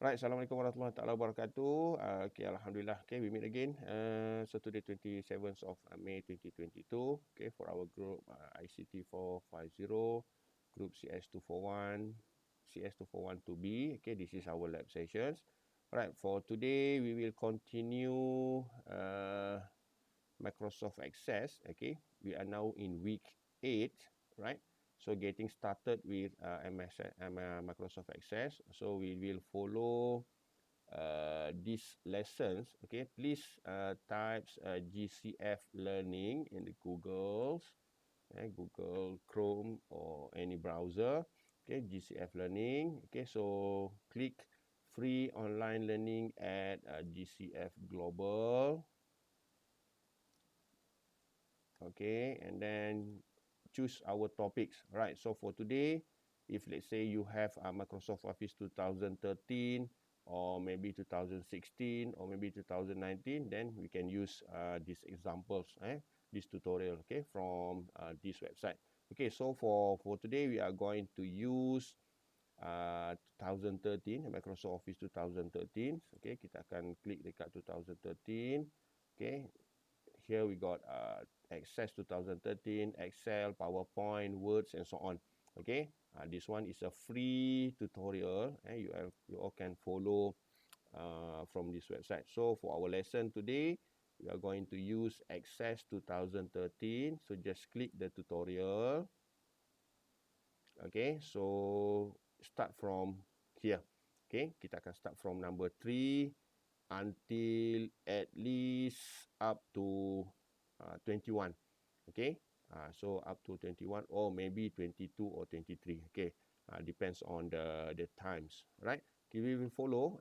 Right, Assalamualaikum warahmatullahi wabarakatuh. Okay, Alhamdulillah. Okay, we meet again. So today 27th of May 2022. Okay, for our group ICT 450, group CS241, CS2412B. Okay, this is our lab sessions. Right, for today we will continue Microsoft Access. Okay, we are now in week 8, right? So getting started with Microsoft Access. So we will follow these lessons. Okay, please type GCF Learning in the Google Chrome or any browser. Okay, GCF Learning. Okay, so click free online learning at GCF Global. Okay, and then choose our topics. Right, so for today, if let's say you have Microsoft Office 2013 or maybe 2016 or maybe 2019, then we can use these examples, this tutorial, okay, from this website. Okay, so for today, we are going to use 2013, Microsoft Office 2013. Okay, kita akan klik dekat 2013. Okay, here we got Access 2013, Excel, PowerPoint, Words, and so on. Okay, this one is a free tutorial. You all can follow from this website. So for our lesson today, we are going to use Access 2013. So just click the tutorial. Okay, so start from here. Okay, kita akan start from number 3 until at least up to 21. Okay, so up to 21 or maybe 22 or 23. Okay, depends on the times, right? Okay, we will follow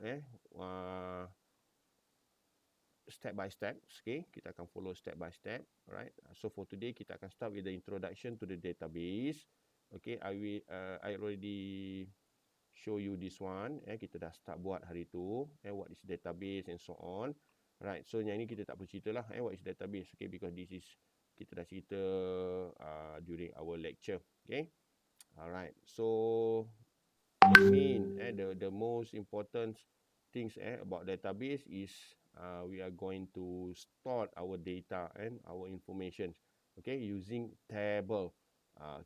step by step. Okay, kita akan follow step by step, right? So for today kita akan start with the introduction to the database. Okay, I already show you this one. Kita dah start buat hari tu. What is database and so on. Right, so yang ni kita tak perlu cerita lah. What is database? Okay, because this is kita dah cerita during our lecture. Okay, alright. So the most important things about database is we are going to store our data and our information. Okay, using table.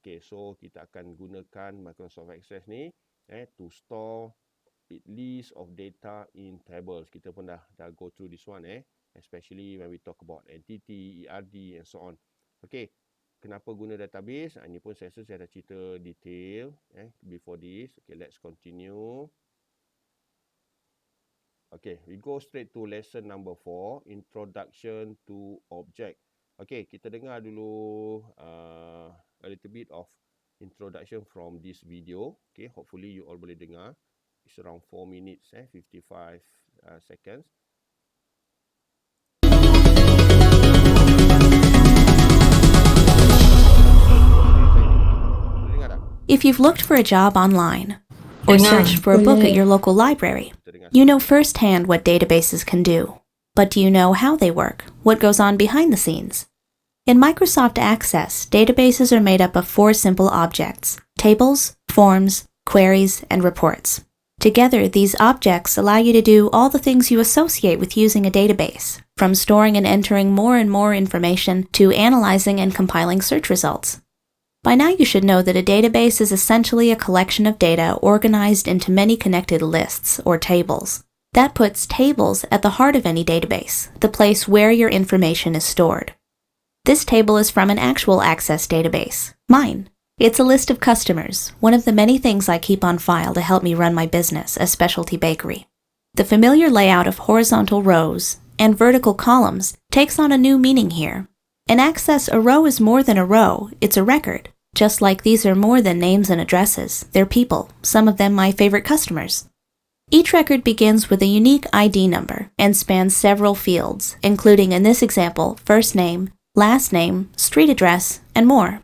Okay, so kita akan gunakan Microsoft Access ni to store list of data in tables. Kita pun dah go through this one especially when we talk about entity, ERD and so on. Okay, kenapa guna database? Ini pun saya rasa saya dah cerita detail before this. Okay, let's continue. Okay, we go straight to lesson number 4, Introduction to Object. Okay, kita dengar dulu a little bit of introduction from this video. Okay, hopefully you all boleh dengar. It's around 4 minutes, 55 seconds. If you've looked for a job online or searched for a book at your local library, you know firsthand what databases can do. But do you know how they work? What goes on behind the scenes? In Microsoft Access, databases are made up of 4 simple objects: tables, forms, queries, and reports. Together, these objects allow you to do all the things you associate with using a database, from storing and entering more and more information to analyzing and compiling search results. By now you should know that a database is essentially a collection of data organized into many connected lists, or tables. That puts tables at the heart of any database, the place where your information is stored. This table is from an actual Access database, mine. It's a list of customers, one of the many things I keep on file to help me run my business, a specialty bakery. The familiar layout of horizontal rows and vertical columns takes on a new meaning here. In Access, a row is more than a row, it's a record. Just like these are more than names and addresses, they're people, some of them my favorite customers. Each record begins with a unique ID number and spans several fields, including in this example, first name, last name, street address, and more.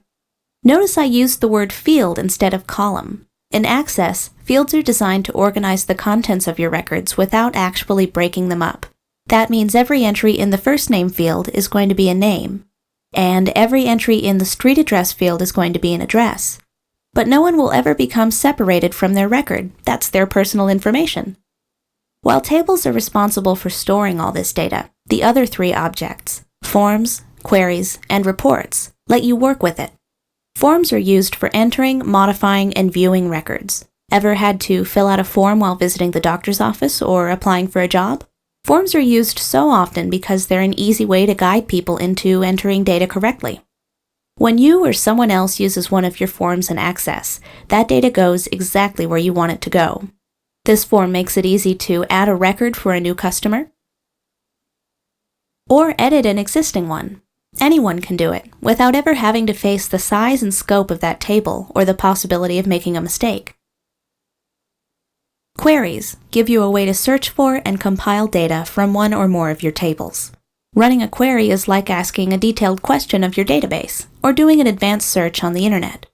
Notice I used the word field instead of column. In Access, fields are designed to organize the contents of your records without actually breaking them up. That means every entry in the first name field is going to be a name, and every entry in the street address field is going to be an address. But no one will ever become separated from their record. That's their personal information. While tables are responsible for storing all this data, the other three objects, forms, queries, and reports, let you work with it. Forms are used for entering, modifying, and viewing records. Ever had to fill out a form while visiting the doctor's office or applying for a job? Forms are used so often because they're an easy way to guide people into entering data correctly. When you or someone else uses one of your forms in Acess, that data goes exactly where you want it to go. This form makes it easy to add a record for a new customer or edit an existing one. Anyone can do it, without ever having to face the size and scope of that table or the possibility of making a mistake. Queries give you a way to search for and compile data from one or more of your tables. Running a query is like asking a detailed question of your database, or doing an advanced search on the internet.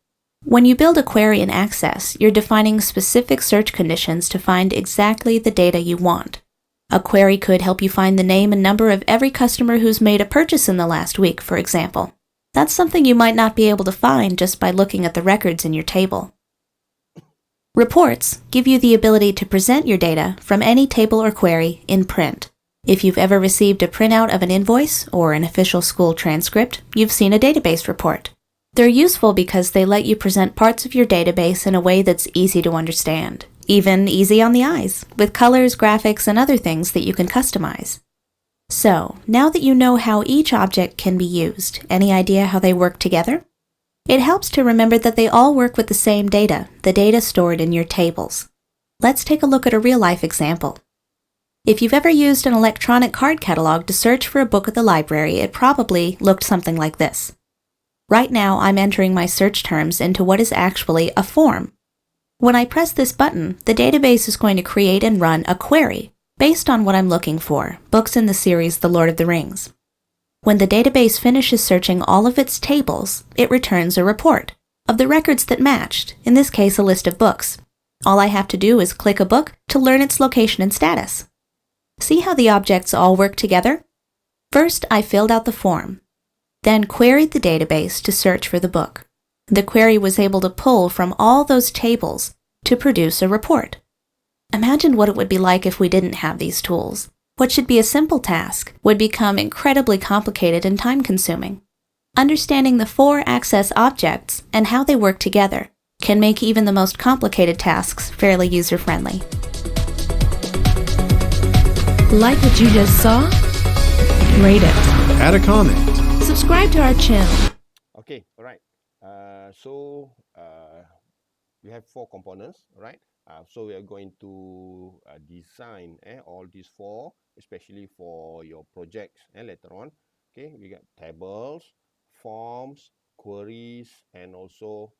When you build a query in Acess, you're defining specific search conditions to find exactly the data you want. A query could help you find the name and number of every customer who's made a purchase in the last week, for example. That's something you might not be able to find just by looking at the records in your table. Reports give you the ability to present your data from any table or query in print. If you've ever received a printout of an invoice or an official school transcript, you've seen a database report. They're useful because they let you present parts of your database in a way that's easy to understand, even easy on the eyes, with colors, graphics, and other things that you can customize. So, now that you know how each object can be used, any idea how they work together? It helps to remember that they all work with the same data, the data stored in your tables. Let's take a look at a real-life example. If you've ever used an electronic card catalog to search for a book at the library, it probably looked something like this. Right now, I'm entering my search terms into what is actually a form. When I press this button, the database is going to create and run a query based on what I'm looking for, books in the series The Lord of the Rings. When the database finishes searching all of its tables, it returns a report of the records that matched, in this case a list of books. All I have to do is click a book to learn its location and status. See how the objects all work together? First, I filled out the form, then queried the database to search for the book. The query was able to pull from all those tables to produce a report. Imagine what it would be like if we didn't have these tools. What should be a simple task would become incredibly complicated and time-consuming. Understanding the 4 Acess objects and how they work together can make even the most complicated tasks fairly user-friendly. Like what you just saw? Rate it. Add a comment. Subscribe to our channel. Okay, all right. So we have 4 components, right? So we are going to design all these 4, especially for your projects later on. Okay, we got tables, forms, queries, and also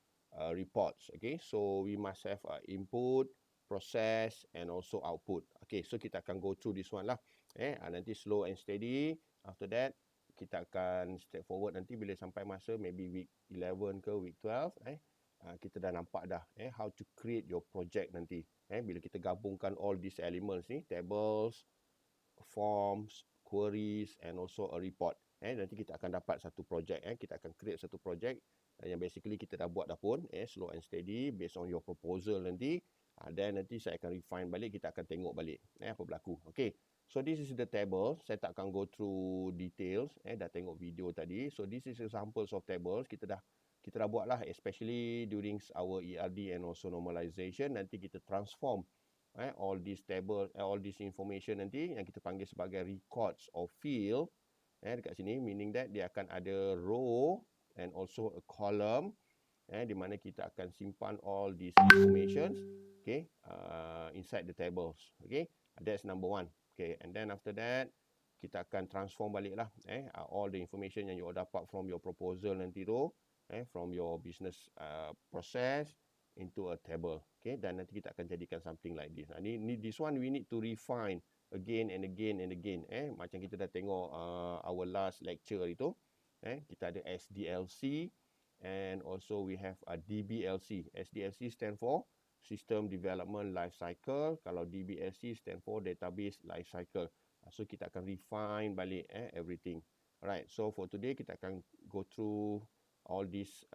reports. Okay, so we must have input, process, and also output. Okay, so kita akan go through this one lah. Nanti slow and steady. After that, kita akan step forward nanti bila sampai masa maybe week 11 ke week 12 kita dah nampak dah how to create your project nanti bila kita gabungkan all these elements ni, tables, forms, queries and also a report. Nanti kita akan dapat satu project kita akan create satu project yang basically kita dah buat dah pun slow and steady based on your proposal nanti. Then nanti saya akan refine balik, kita akan tengok balik apa berlaku. Okay, so this is the table. Saya tak akan go through details dah tengok video tadi. So this is examples of tables. Kita dah buat lah, especially during our ERD and also normalization. Nanti kita transform all these table, all this information nanti yang kita panggil sebagai records or field dekat sini, meaning that dia akan ada row and also a column di mana kita akan simpan all these informations inside the tables. Okay, that's number 1. Okay, and then after that kita akan transform balik lah all the information yang you dapat from your proposal nanti tu from your business process into a table. Okay, dan nanti kita akan jadikan something like this. This one we need to refine again and again and again. Macam kita dah tengok our last lecture itu. Kita ada SDLC and also we have a DBLC. SDLC stand for System Development Life Cycle. Kalau DBLC stand for Database Life Cycle. So kita akan refine balik everything. Alright, so for today kita akan go through all these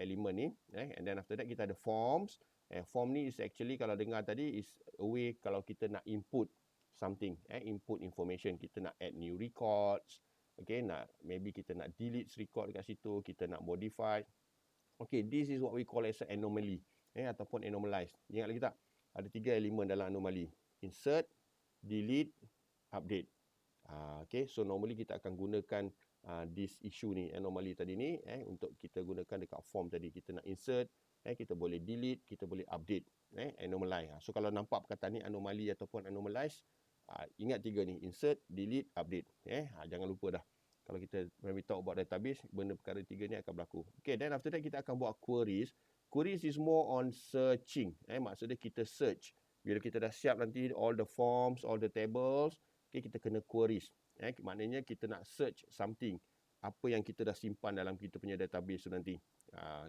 element ni and then after that kita ada forms Form ni is actually kalau dengar tadi is a way kalau kita nak input something, input information, kita nak add new records, okay, maybe kita nak delete record dekat situ, kita nak modify. Okay, this is what we call as an anomaly, ataupun anomalize. Ingat lagi tak? Ada 3 elemen dalam anomaly. Insert, delete, update. Okay, so normally kita akan gunakan this issue ni, anomaly tadi ni, untuk kita gunakan dekat form tadi. Kita nak insert, kita boleh delete, kita boleh update, anomalize. So kalau nampak perkataan ni anomaly ataupun anomalize, ingat 3 ni, insert, delete, update. Jangan lupa dah. Kalau kita when we talk about database, benda perkara 3 ni akan berlaku. Okay, then after that kita akan buat queries. Queries is more on searching. Maksudnya kita search. Bila kita dah siap nanti all the forms, all the tables, okay, kita kena queries. Maknanya kita nak search something. Apa yang kita dah simpan dalam kita punya database tu nanti.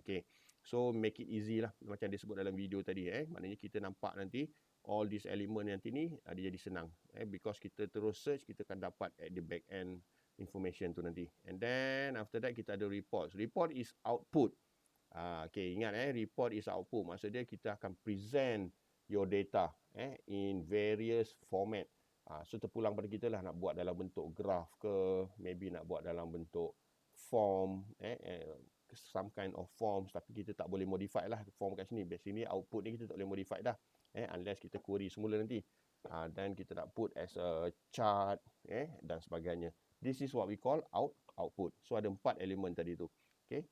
Okay. So make it easy lah. Macam dia sebut dalam video tadi. Maknanya kita nampak nanti all these element nanti ni dia jadi senang. Because kita terus search, kita akan dapat at the back end information tu nanti. And then after that kita ada reports. Report is output. Okay, ingat report is output. Maksudnya kita akan present your data in various format. So terpulang pada kita lah nak buat dalam bentuk graph ke, maybe nak buat dalam bentuk form, some kind of forms, tapi kita tak boleh modify lah form kat sini. Biasanya output ni kita tak boleh modify dah, unless kita query semula nanti. Dan kita nak put as a chart, dan sebagainya. This is what we call output. So ada 4 elemen tadi tu. Okay,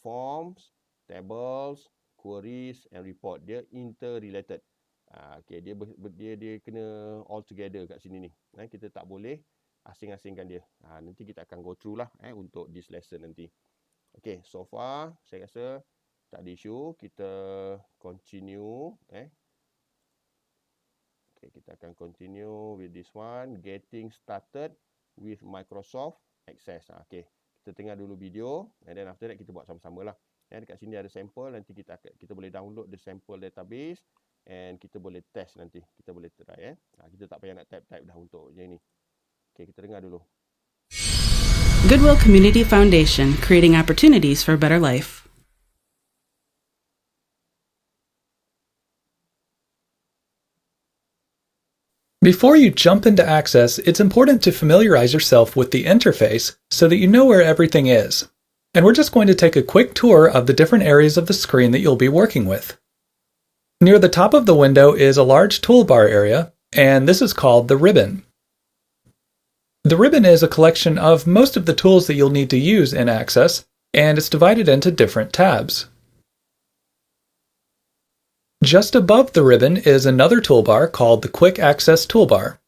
forms, tables, queries and report. Dia interrelated. Okay, dia kena all together kat sini ni. Kita tak boleh asing-asingkan dia. Nanti kita akan go through lah untuk this lesson nanti. Okay, so far saya rasa tak ada isu. Kita continue. Okay, kita akan continue with this one. Getting started with Microsoft Access. Okay, kita tengok dulu video. And then after that kita buat sama-sama lah. Dekat sini ada sampel. Nanti kita boleh download the sample database. And kita boleh test nanti. Kita boleh try. Kita tak payah nak type dah untuk yang ni. Okay, kita dengar dulu. Goodwill Community Foundation, creating opportunities for a better life. Before you jump into Acess, it's important to familiarize yourself with the interface so that you know where everything is. And we're just going to take a quick tour of the different areas of the screen that you'll be working with. Near the top of the window is a large toolbar area, and this is called the ribbon. The ribbon is a collection of most of the tools that you'll need to use in Acess, and it's divided into different tabs. Just above the ribbon is another toolbar called the Quick Access Toolbar.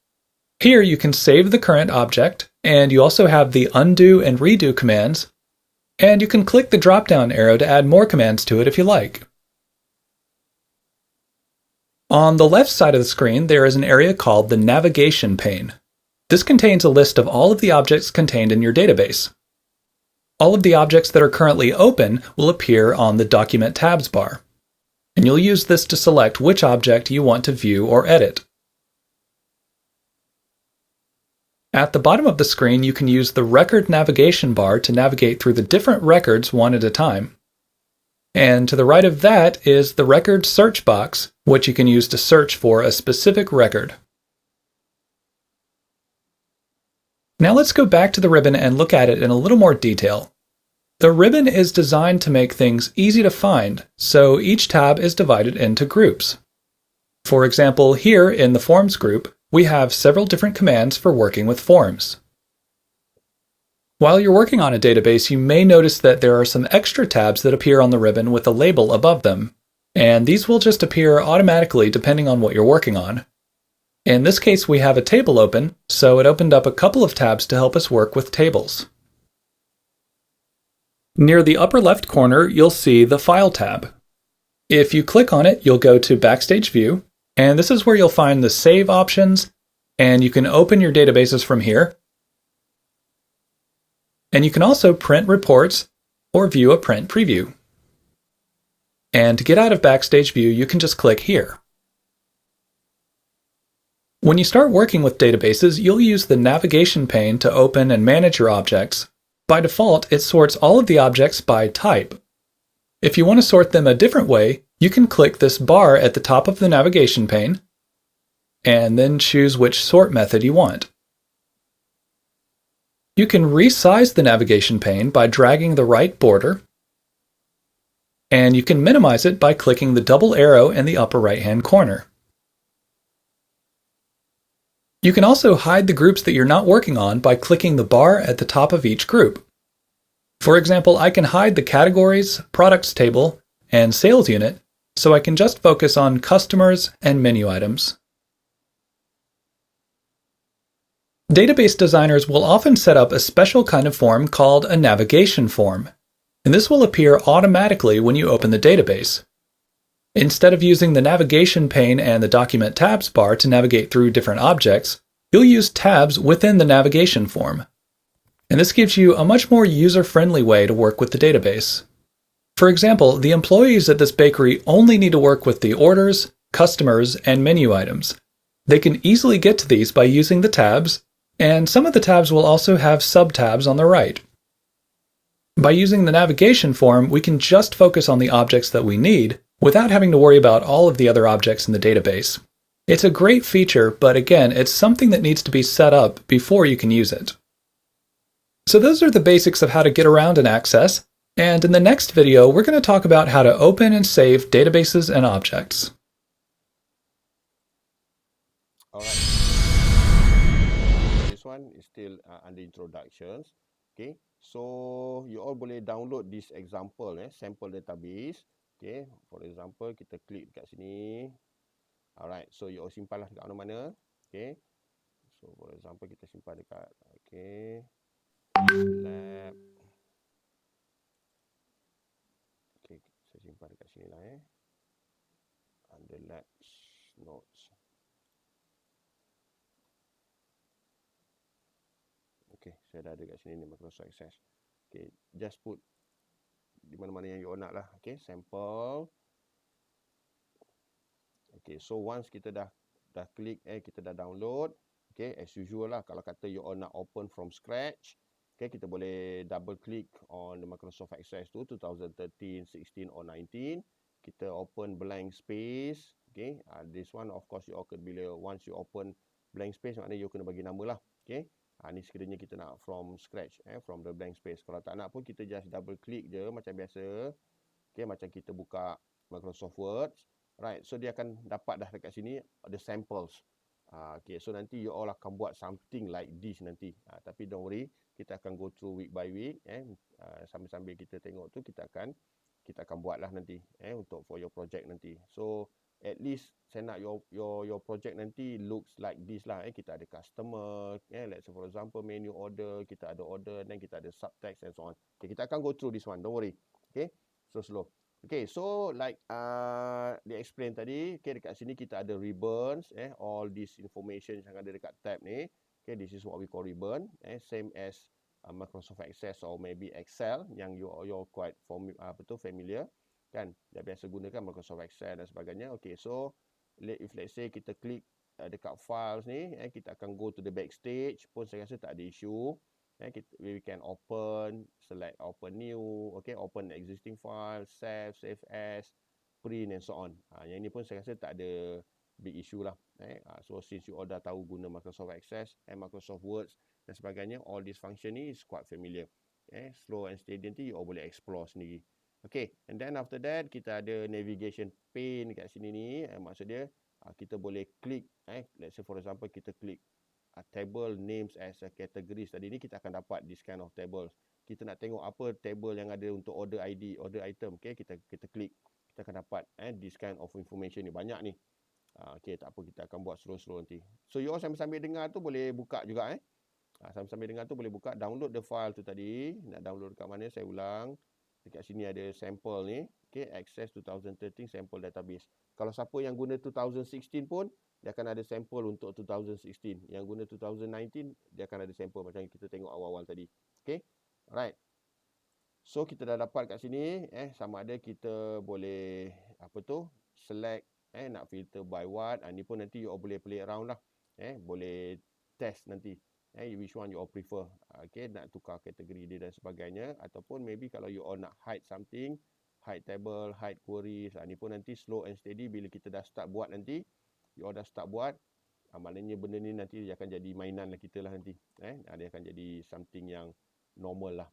Here you can save the current object, and you also have the undo and redo commands, and you can click the drop-down arrow to add more commands to it if you like. On the left side of the screen, there is an area called the Navigation pane. This contains a list of all of the objects contained in your database. All of the objects that are currently open will appear on the Document Tabs bar, and you'll use this to select which object you want to view or edit. At the bottom of the screen, you can use the Record Navigation bar to navigate through the different records one at a time. And to the right of that is the Record Search box, which you can use to search for a specific record. Now let's go back to the ribbon and look at it in a little more detail. The ribbon is designed to make things easy to find, so each tab is divided into groups. For example, here in the Forms group, we have several different commands for working with forms. While you're working on a database, you may notice that there are some extra tabs that appear on the ribbon with a label above them, and these will just appear automatically depending on what you're working on. In this case, we have a table open, so it opened up a couple of tabs to help us work with tables. Near the upper left corner, you'll see the File tab. If you click on it, you'll go to Backstage View, and this is where you'll find the Save options, and you can open your databases from here. And you can also print reports or view a print preview. And to get out of Backstage View, you can just click here. When you start working with databases, you'll use the Navigation pane to open and manage your objects. By default, it sorts all of the objects by type. If you want to sort them a different way, You can click this bar at the top of the navigation pane and then choose which sort method you want. You can resize the navigation pane by dragging the right border, and you can minimize it by clicking the double arrow in the upper right-hand corner. You can also hide the groups that you're not working on by clicking the bar at the top of each group. For example, I can hide the categories, products table, and sales unit, so I can just focus on customers and menu items. Database designers will often set up a special kind of form called a navigation form, and this will appear automatically when you open the database. Instead of using the navigation pane and the document tabs bar to navigate through different objects, you'll use tabs within the navigation form. And this gives you a much more user-friendly way to work with the database. For example, the employees at this bakery only need to work with the orders, customers, and menu items. They can easily get to these by using the tabs, and some of the tabs will also have sub-tabs on the right. By using the navigation form, we can just focus on the objects that we need without having to worry about all of the other objects in the database. It's a great feature, but again, it's something that needs to be set up before you can use it. So those are the basics of how to get around in Acess, and in the next video, we're going to talk about how to open and save databases and objects. Alright. This one is still under introductions. Okay. So you all boleh download this example, sample database. Okay. For example, kita klik dekat sini. Alright. So you all simpanlah dekat mana-mana. Okay. So for example, kita simpan dekat okay. Lab. Okay, saya simpan dekat sini lah under labs notes. Okay, saya dah ada kat sini ni Microsoft Access. Okay, just put di mana-mana yang you nak lah. Okay, sample. Okay, so once kita dah klik, kita dah download. Okay, as usual lah. Kalau kata you all nak open from scratch, okay, kita boleh double click on the Microsoft Access tu 2013, 16 or 19. Kita open blank space. Okay, this one of course you all could bila once you open blank space, maknanya you kena bagi nama lah. Okay. Ni sekiranya kita nak from scratch, from the blank space. Kalau tak nak pun kita just double click je macam biasa. Okay, macam kita buka Microsoft Word. Right, so dia akan dapat dah dekat sini the samples. Okay, so nanti you all akan buat something like this nanti. Tapi don't worry, kita akan go through week by week. Sambil-sambil kita tengok tu, kita akan buat lah nanti. Untuk for your project nanti. So at least saya nak your project nanti looks like this lah. Kita ada customer, let's say for example menu order, kita ada order, then kita ada subtext and so on. Okay, kita akan go through this one, don't worry. Okay, so slow. Okay, so like dia explain tadi, okay, dekat sini kita ada ribbons, all this information yang ada dekat tab ni. Okay, this is what we call ribbon, same as Microsoft Access or maybe Excel yang you're quite familiar. Kan, dah biasa gunakan Microsoft Access dan sebagainya. Okay, so if let's say kita klik dekat files ni, kita akan go to the backstage pun saya rasa tak ada issue. We can open, select open new, okay, open existing file, save as, print and so on. Yang ini pun saya rasa tak ada big issue lah. So since you all dah tahu guna Microsoft Access and Microsoft Word dan sebagainya, all this function ni is quite familiar. Slow and steady nanti you all boleh explore sendiri. Okay, and then after that kita ada navigation pane kat sini ni. Maksud dia kita boleh klik, let's say for example kita klik table names as a categories tadi ni, kita akan dapat this kind of tables. Kita nak tengok apa table yang ada untuk order ID, order item, okay, kita klik, kita akan dapat this kind of information ni, banyak ni. Okay, tak apa, kita akan buat slow-slow nanti. So you all sambil-sambil dengar tu boleh buka juga. Sambil-sambil dengar tu boleh buka, download the file tu tadi. Nak download dekat mana, saya ulang. Dekat sini ada sample ni. Okay, Access 2013 sample database. Kalau siapa yang guna 2016 pun, dia akan ada sampel untuk 2016. Yang guna 2019, dia akan ada sampel macam kita tengok awal-awal tadi. Okay, alright. So kita dah dapat kat sini, sama ada kita boleh select, nak filter by what. Ni pun nanti you all boleh play around lah. Boleh test nanti. Which one you all prefer. Okay, nak tukar kategori dia dan sebagainya. Ataupun maybe kalau you all nak hide something, hide table, hide queries. Ni pun nanti slow and steady bila kita dah start buat nanti. You all dah start buat. Maknanya benda ni nanti dia akan jadi mainan lah kita lah nanti. Dia akan jadi something yang normal lah.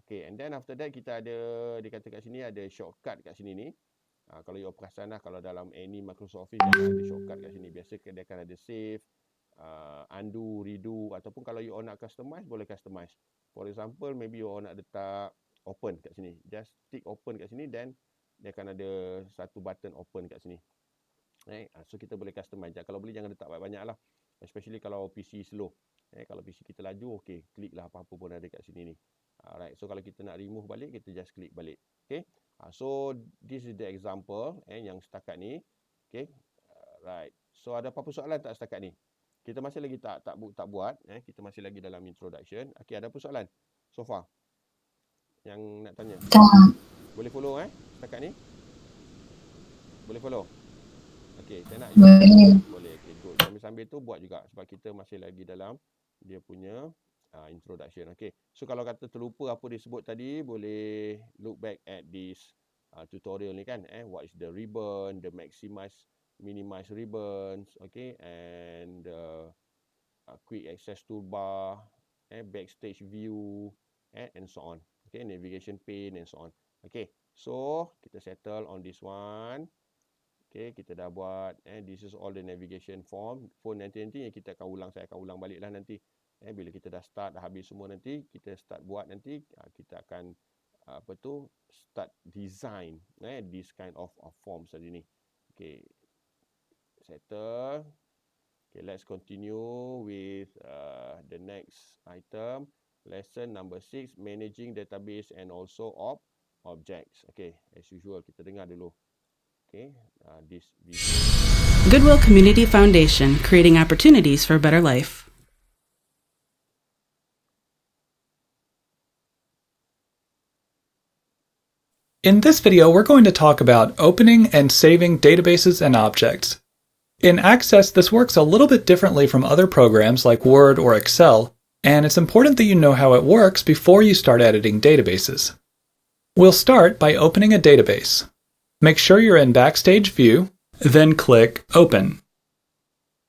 Okay, and then after that kita ada, dia kata kat sini ada shortcut kat sini ni. Kalau you perasan lah, kalau dalam any Microsoft Office dia akan ada shortcut kat sini. Biasa dia akan ada save, undo, redo, ataupun kalau you all nak customize, boleh customize. For example, maybe you all nak letak open kat sini. Just tick open kat sini, then dia akan ada satu button open kat sini. So kita boleh customize. Kalau boleh jangan letak banyak-banyak lah. Especially kalau PC slow. Kalau PC kita laju, okay, klik lah apa-apa pun ada kat sini ni. Alright, so kalau kita nak remove balik, kita just klik balik. Okay, so this is the example yang setakat ni. Okay, right. So ada apa-apa soalan tak setakat ni? Kita masih lagi tak buat. Kita masih lagi dalam introduction. Okay, ada apa soalan so far yang nak tanya? Boleh follow setakat ni? Boleh follow? Okay, saya nak boleh. Okay, good. Sambil-sambil tu buat juga sebab kita masih lagi dalam dia punya introduction. Okay, so kalau kata terlupa apa disebut tadi, boleh look back at this tutorial ni kan. What is the ribbon, the minimize ribbons, okay, and quick access toolbar, backstage view, and so on. Okay, navigation pane and so on. Okay, so kita settle on this one. Okay, kita dah buat. This is all the navigation form. Nanti kita akan ulang, saya akan ulang balik lah nanti. Bila kita dah start, dah habis semua nanti, kita start buat nanti, kita akan start design this kind of forms tadi ni. Okay, settle. Okay, let's continue with the next item. Lesson number 6, managing database and also objects. Okay, as usual, kita dengar dulu. Okay, this video. Goodwill Community Foundation, creating opportunities for a better life. In this video, we're going to talk about opening and saving databases and objects. In Acess, this works a little bit differently from other programs like Word or Excel, and it's important that you know how it works before you start editing databases. We'll start by opening a database. Make sure you're in Backstage View, then click Open.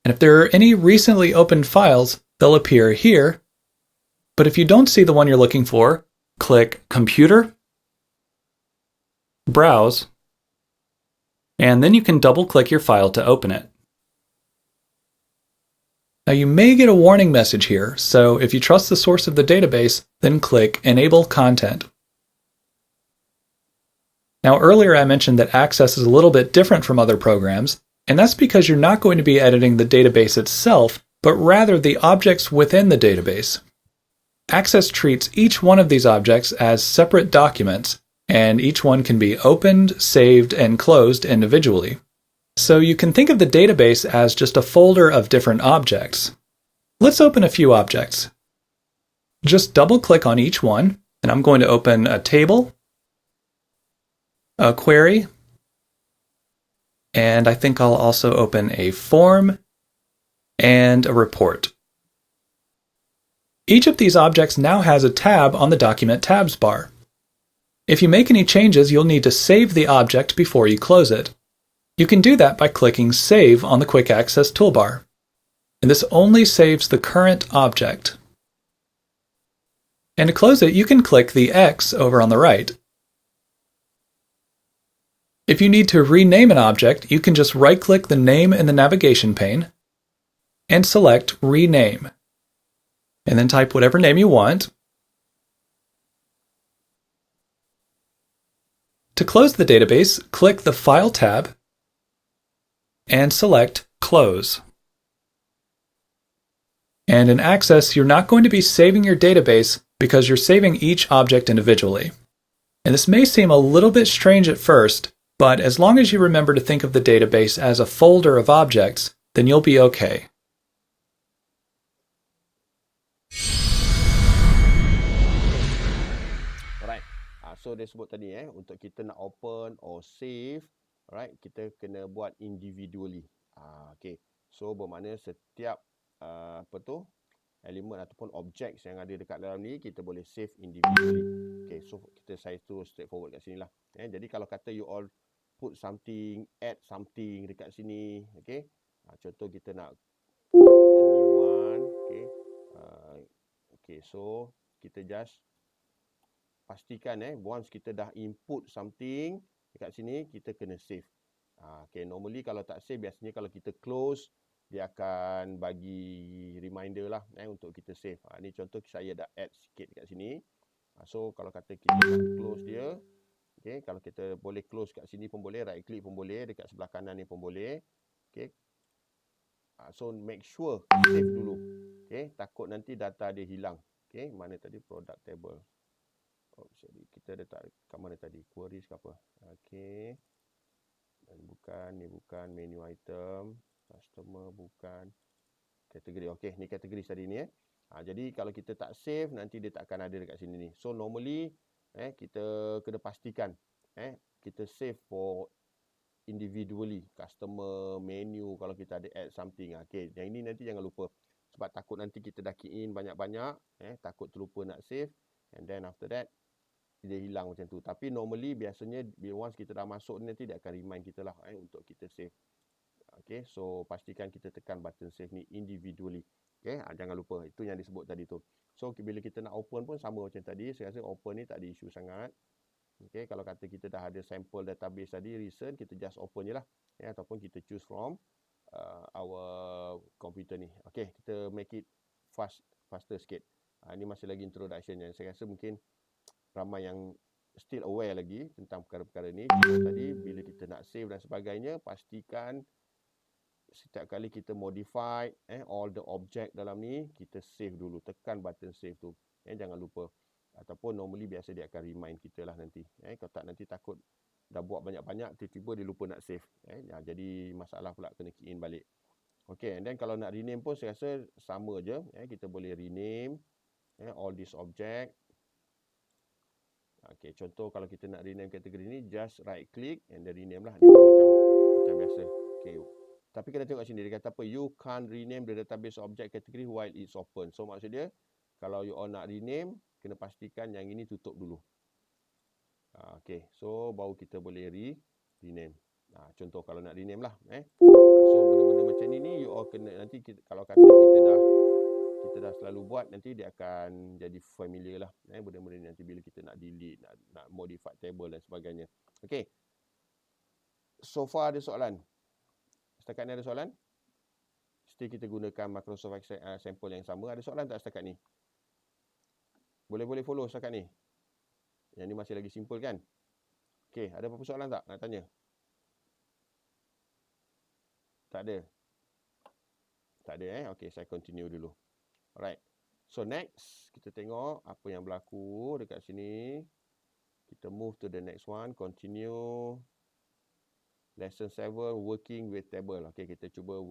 And if there are any recently opened files, they'll appear here. But if you don't see the one you're looking for, click Computer, Browse, and then you can double-click your file to open it. Now you may get a warning message here, so if you trust the source of the database, then click Enable Content. Now earlier I mentioned that Acess is a little bit different from other programs, and that's because you're not going to be editing the database itself, but rather the objects within the database. Acess treats each one of these objects as separate documents, and each one can be opened, saved, and closed individually. So you can think of the database as just a folder of different objects. Let's open a few objects. Just double-click on each one, and I'm going to open a table, a query, and I think I'll also open a form and a report. Each of these objects now has a tab on the Document Tabs bar. If you make any changes, you'll need to save the object before you close it. You can do that by clicking Save on the Quick Access toolbar. And this only saves the current object. And to close it, you can click the X over on the right. If you need to rename an object, you can just right-click the name in the navigation pane and select Rename. And then type whatever name you want. To close the database, click the File tab and select Close. And in Acess, you're not going to be saving your database because you're saving each object individually. And this may seem a little bit strange at first, but as long as you remember to think of the database as a folder of objects, then you'll be okay. Alright, so dia sebut tadi untuk kita nak open or save, alright, kita kena buat individually. Okay, so bermakna setiap elemen ataupun objects yang ada dekat dalam ni kita boleh save individually. Okay, so saya terus straightforward kat sini lah. Jadi kalau kata you all put something, add something dekat sini, okay. Contoh kita nak a new one, okay. Okay, so kita just pastikan once kita dah input something dekat sini, kita kena save. Okay, normally kalau tak save, biasanya kalau kita close, dia akan bagi reminder lah untuk kita save. Ni contoh saya dah add sikit dekat sini. So kalau kata kita nak close dia, okay, kalau kita boleh close kat sini pun boleh, right click pun boleh, dekat sebelah kanan ni pun boleh. Okay. So make sure save dulu. Okay, takut nanti data dia hilang. Okay, mana tadi product table. Oh, sorry, kita letak kat mana tadi? Queries ke apa? Okay. Dan bukan, ni bukan menu item. Customer bukan. Kategori. Okey, ni kategori tadi ni jadi kalau kita tak save, nanti dia tak akan ada dekat sini ni. So normally kita kena pastikan kita save for individually, customer, menu, kalau kita ada add something. Okey, yang ini nanti jangan lupa. Sebab takut nanti kita dah key in banyak-banyak, takut terlupa nak save, and then after that dia hilang macam tu. Tapi normally biasanya once kita dah masuk nanti dia akan remind kita lah untuk kita save. Okay, so pastikan kita tekan button save ni individually. Okay, jangan lupa, itu yang disebut tadi tu. So bila kita nak open pun sama macam tadi. Saya rasa open ni tak ada isu sangat. Okay, kalau kata kita dah ada sample database tadi recent, kita just open je lah. Ataupun kita choose from our computer ni. Okay, kita make it faster sikit. Ini masih lagi introduction yang saya rasa mungkin ramai yang still aware lagi tentang perkara-perkara ni. Tadi bila kita nak save dan sebagainya, pastikan setiap kali kita modify all the object dalam ni, kita save dulu, tekan button save tu. Jangan lupa. Ataupun normally biasa dia akan remind kita lah nanti. Kalau tak nanti takut dah buat banyak-banyak, tiba-tiba dia lupa nak save. Jadi masalah pula, kena key in balik. Okay, and then kalau nak rename pun saya rasa sama je. Kita boleh rename all this object. Okay, contoh kalau kita nak rename kategori ni, just right click and then rename lah. Dia pun macam biasa. Okay. Tapi kena tengok sini, dia kata apa? You can't rename the database object category while it's open. So maksud dia, kalau you all nak rename, kena pastikan yang ini tutup dulu. Okay, so baru kita boleh rename. Contoh kalau nak rename lah. So benda-benda macam ni you all kena, nanti kalau kata kita dah selalu buat, nanti dia akan jadi familiar lah. Benda-benda ni nanti bila kita nak delete, nak modify table dan sebagainya. Okay. So far ada soalan? Setakat ni ada soalan? Still kita gunakan Microsoft Access sample yang sama. Ada soalan tak setakat ni? Boleh follow setakat ni? Yang ni masih lagi simple kan? Okay, ada apa-apa soalan tak nak tanya? Tak ada? Tak ada Okay, saya continue dulu. Alright. So next, kita tengok apa yang berlaku dekat sini. Kita move to the next one. Continue. Lesson 7, working with table. Okay, kita cuba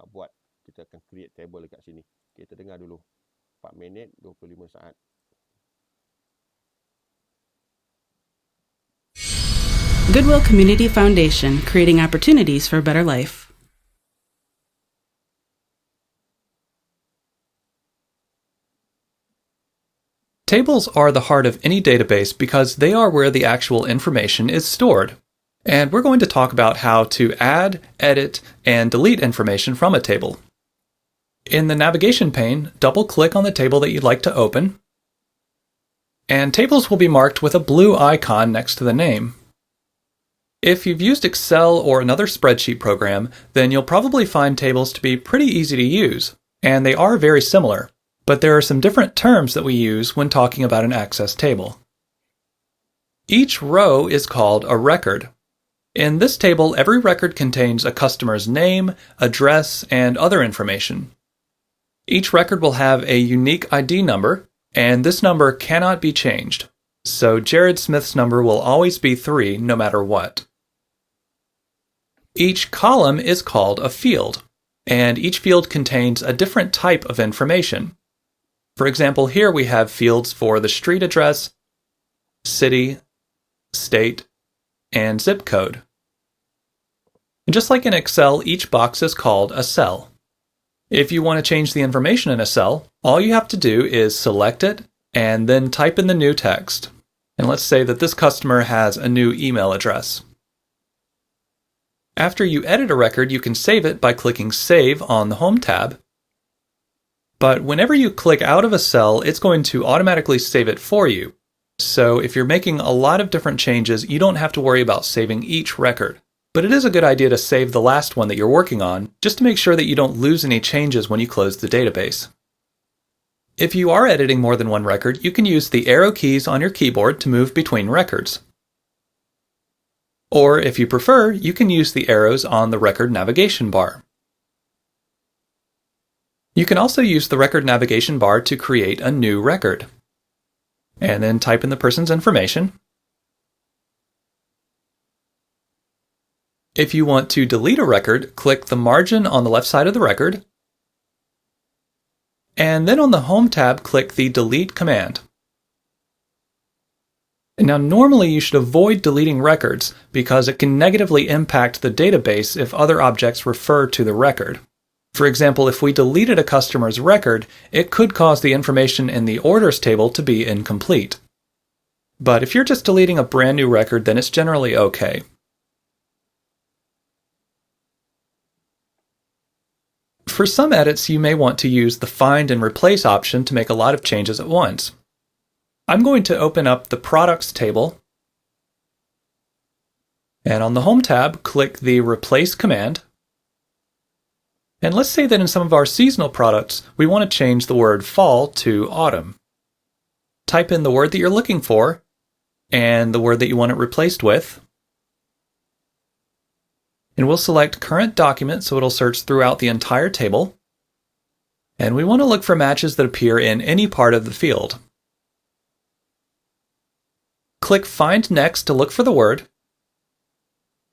buat. Kita akan create table dekat sini. Okay, kita dengar dulu. 4 minit, 25 saat. Goodwill Community Foundation, creating opportunities for a better life. Tables are the heart of any database because they are where the actual information is stored. And we're going to talk about how to add, edit, and delete information from a table. In the navigation pane, double-click on the table that you'd like to open, and tables will be marked with a blue icon next to the name. If you've used Excel or another spreadsheet program, then you'll probably find tables to be pretty easy to use, and they are very similar, but there are some different terms that we use when talking about an Access table. Each row is called a record. In this table, every record contains a customer's name, address, and other information. Each record will have a unique ID number, and this number cannot be changed. So Jared Smith's number will always be 3 no matter what. Each column is called a field, and each field contains a different type of information. For example, here we have fields for the street address, city, state, and zip code. And just like in Excel, each box is called a cell. If you want to change the information in a cell, all you have to do is select it and then type in the new text. And let's say that this customer has a new email address. After you edit a record, you can save it by clicking Save on the Home tab. But whenever you click out of a cell, it's going to automatically save it for you. So if you're making a lot of different changes, you don't have to worry about saving each record. But it is a good idea to save the last one that you're working on, just to make sure that you don't lose any changes when you close the database. If you are editing more than one record, you can use the arrow keys on your keyboard to move between records. Or if you prefer, you can use the arrows on the record navigation bar. You can also use the record navigation bar to create a new record. And then type in the person's information. If you want to delete a record, click the margin on the left side of the record. And then on the Home tab, click the Delete command. Now, normally you should avoid deleting records because it can negatively impact the database if other objects refer to the record. For example, if we deleted a customer's record, it could cause the information in the orders table to be incomplete. But if you're just deleting a brand new record, then it's generally okay. For some edits, you may want to use the Find and Replace option to make a lot of changes at once. I'm going to open up the Products table, and on the Home tab, click the Replace command. And let's say that in some of our seasonal products, we want to change the word fall to autumn. Type in the word that you're looking for, and the word that you want it replaced with. And we'll select Current Document, so it'll search throughout the entire table. And we want to look for matches that appear in any part of the field. Click Find Next to look for the word.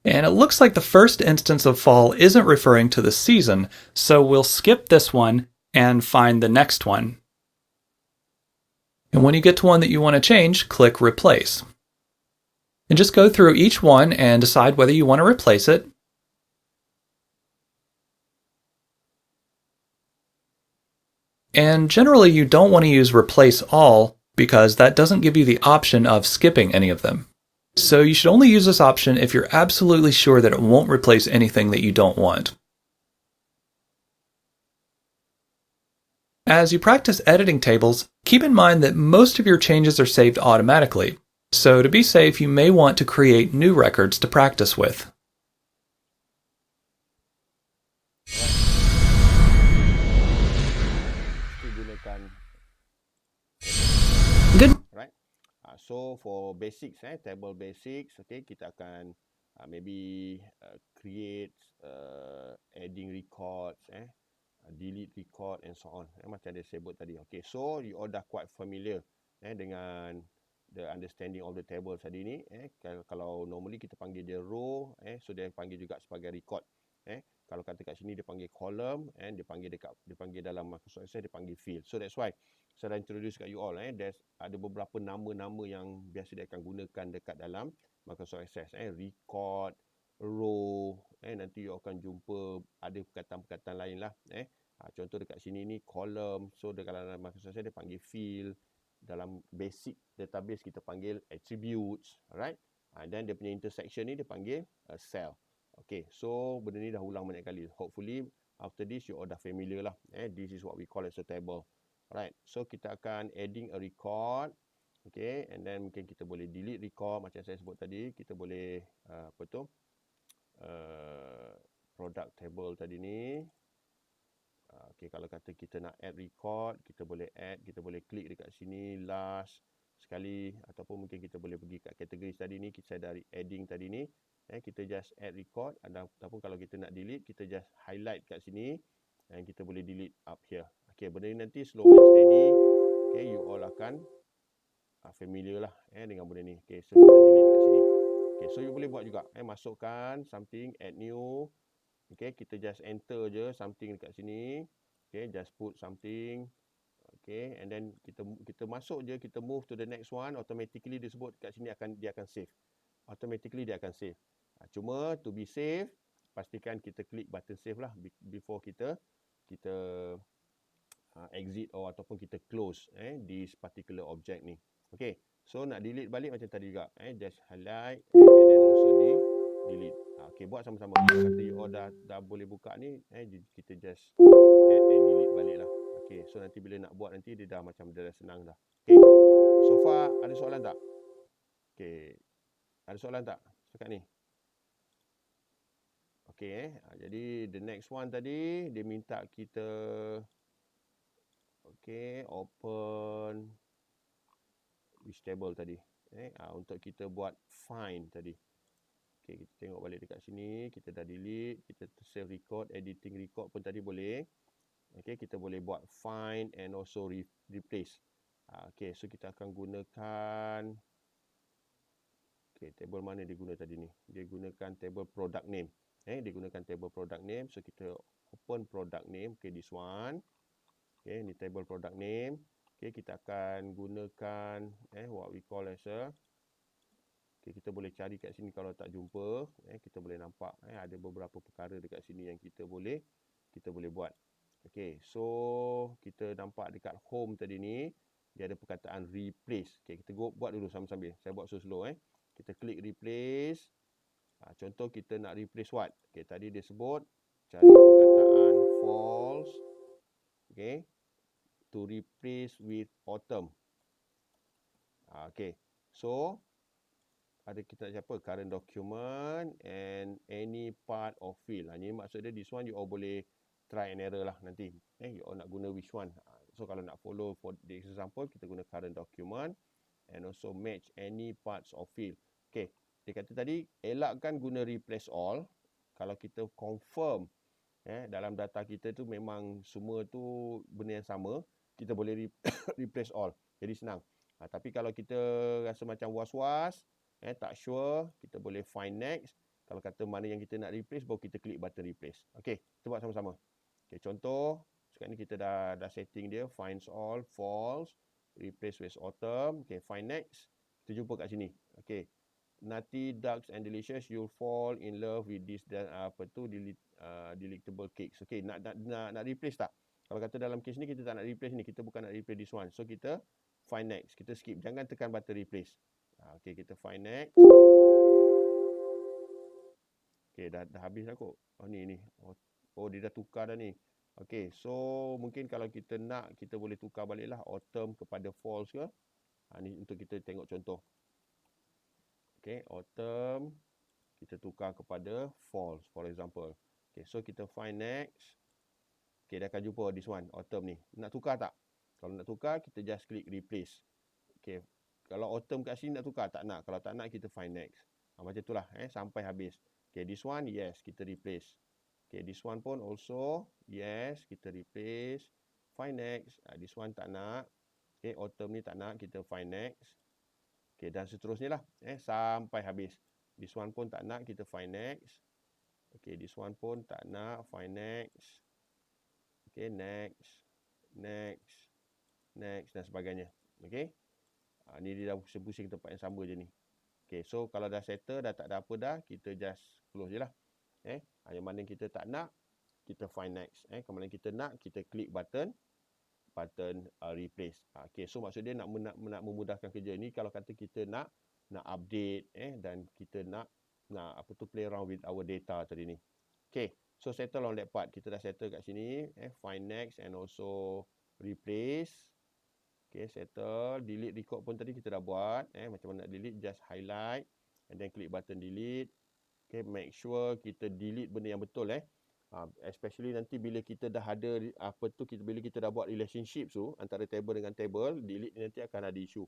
And it looks like the first instance of fall isn't referring to the season, so we'll skip this one and find the next one. And when you get to one that you want to change, click Replace. And just go through each one and decide whether you want to replace it. And generally you don't want to use Replace All because that doesn't give you the option of skipping any of them. So you should only use this option if you're absolutely sure that it won't replace anything that you don't want. As you practice editing tables, keep in mind that most of your changes are saved automatically, so to be safe, you may want to create new records to practice with. Good. Right. So for basics, table basics, okay, kita akan maybe create adding records, delete record and so on. Macam dia sebut tadi. Okay, so you all dah quite familiar dengan the understanding of the table tadi ni. Kalau normally kita panggil dia row, so dia panggil juga sebagai record. Kalau kata kat sini dia panggil column, and dia panggil dalam Microsoft Access dia panggil field. So that's why saya dah introduce kat you all, there's ada beberapa nama-nama yang biasa dia akan gunakan dekat dalam Microsoft Access, record, row, nanti you akan jumpa ada perkataan-perkataan lain lah, contoh dekat sini ni column, so dekat dalam Microsoft Access dia panggil field, dalam basic database kita panggil attributes, alright, dan dia punya intersection ni dia panggil cell. Okay, so benda ni dah ulang banyak kali, hopefully after this you all dah familiar lah, this is what we call as a table. Alright, so kita akan adding a record, okay, and then mungkin kita boleh delete record macam saya sebut tadi, kita boleh product table tadi ni. Okay, kalau kata kita nak add record, kita boleh add, kita boleh klik dekat sini last sekali, ataupun mungkin kita boleh pergi kat kategori tadi ni, kita dari adding tadi ni, kita just add record, ataupun kalau kita nak delete, kita just highlight kat sini dan kita boleh delete up here. Okay, benda ni nanti slow and steady, okay, you all akan familiar lah dengan benda ni. Okay, so kita delete kat sini. Okay, so you boleh buat juga, masukkan something, add new. Okay, kita just enter je something dekat sini. Okay, just put something. Okay, and then kita masuk je, kita move to the next one, automatically dia sebut kat sini dia akan save. Automatically dia akan save. Cuma to be safe, pastikan kita klik button save lah before kita kita exit ataupun kita close this particular object ni. Okay, so nak delete balik macam tadi juga, just highlight and then also delete. Okay, buat sama-sama. Kalau kata you all dah boleh buka ni, kita just add and delete balik lah. Okay, so nanti bila nak buat nanti dia dah senang dah. Okay, so far ada soalan tak? Okay, ada soalan tak setakat ni? Okay, jadi the next one tadi dia minta kita open which table tadi, untuk kita buat find tadi. Okay, kita tengok balik dekat sini, kita dah delete, kita save record, editing record pun tadi boleh. Okay, kita boleh buat find and also replace. Okay, so kita akan gunakan table mana dia guna tadi ni? Dia gunakan table product name. Dia gunakan table product name. So kita open product name. Okay, this one. Okay, ni table product name. Okay, kita akan gunakan what we call as a, kita boleh cari kat sini kalau tak jumpa. Kita boleh nampak ada beberapa perkara dekat sini yang kita boleh buat. Okay, so kita nampak dekat home tadi ni dia ada perkataan replace. Okay, kita buat dulu sambil-sambil. Saya buat slow. Kita klik replace. Contoh kita nak replace what? Okay, tadi dia sebut cari perkataan false. Okay, to replace with autumn. Okay, so ada kita nak siapa? Current document and any part of field. Ini maksud dia this one you all boleh try and error lah nanti. You all nak guna which one. So kalau nak follow for the example, kita guna current document and also match any parts of field. Okay, dia kata tadi elakkan guna replace all. Kalau kita confirm dalam data kita tu memang semua tu benda yang sama, kita boleh replace all. Jadi senang. Tapi kalau kita rasa macam was-was, tak sure, kita boleh find next. Kalau kata mana yang kita nak replace, baru kita klik button replace. Okay, kita buat sama-sama. Okay, contoh sekarang ni kita dah setting dia finds all false, replace with autumn. Okay, find next. Kita jumpa kat sini. Okay, nutty ducks and delicious, you'll fall in love with this delectable cakes. Okay, nak replace tak? Kalau kata dalam case ni kita tak nak replace ni, kita bukan nak replace this one. So kita find next. Kita skip, jangan tekan button replace. Okay, kita find next. Okay, dah habis dah kot. Ni. Oh, dia dah tukar dah ni. Okay, so mungkin kalau kita nak, kita boleh tukar balik lah autumn kepada false ke. Ni untuk kita tengok contoh. Okay, autumn kita tukar kepada false, for example. Okay, so kita find next. Okay, dah akan jumpa this one, autumn ni. Nak tukar tak? Kalau nak tukar, kita just klik replace. Okay, kalau autumn kat sini nak tukar, tak nak. Kalau tak nak, kita find next. Macam itulah, sampai habis. Okay, this one, yes, kita replace. Okay, this one pun also, yes, kita replace. Find next. This one tak nak. Okay, autumn ni tak nak, kita find next. Okay, dan seterusnya lah. Sampai habis. This one pun tak nak, kita find next. Okay, this one pun tak nak, find next. Okay, next, dan sebagainya. Okay. Ni dia dah pusing-pusing tempat yang sama je ni. Okay, so kalau dah settle, dah tak ada apa dah, kita just close je lah. Yang mana kita tak nak, kita find next. Kalau mana kita nak, kita klik button replace. Okay, so maksud dia nak memudahkan kerja ni. Kalau kata kita nak update dan kita nak play around with our data tadi ni. Okay, so settle on that part. Kita dah settle kat sini. Find next and also replace. Okay, settle. Delete record pun tadi kita dah buat. Macam mana nak delete, just highlight and then klik button delete. Okay, make sure kita delete benda yang betul. Especially nanti bila kita dah ada bila kita dah buat relationship tu antara table dengan table, delete nanti akan ada isu.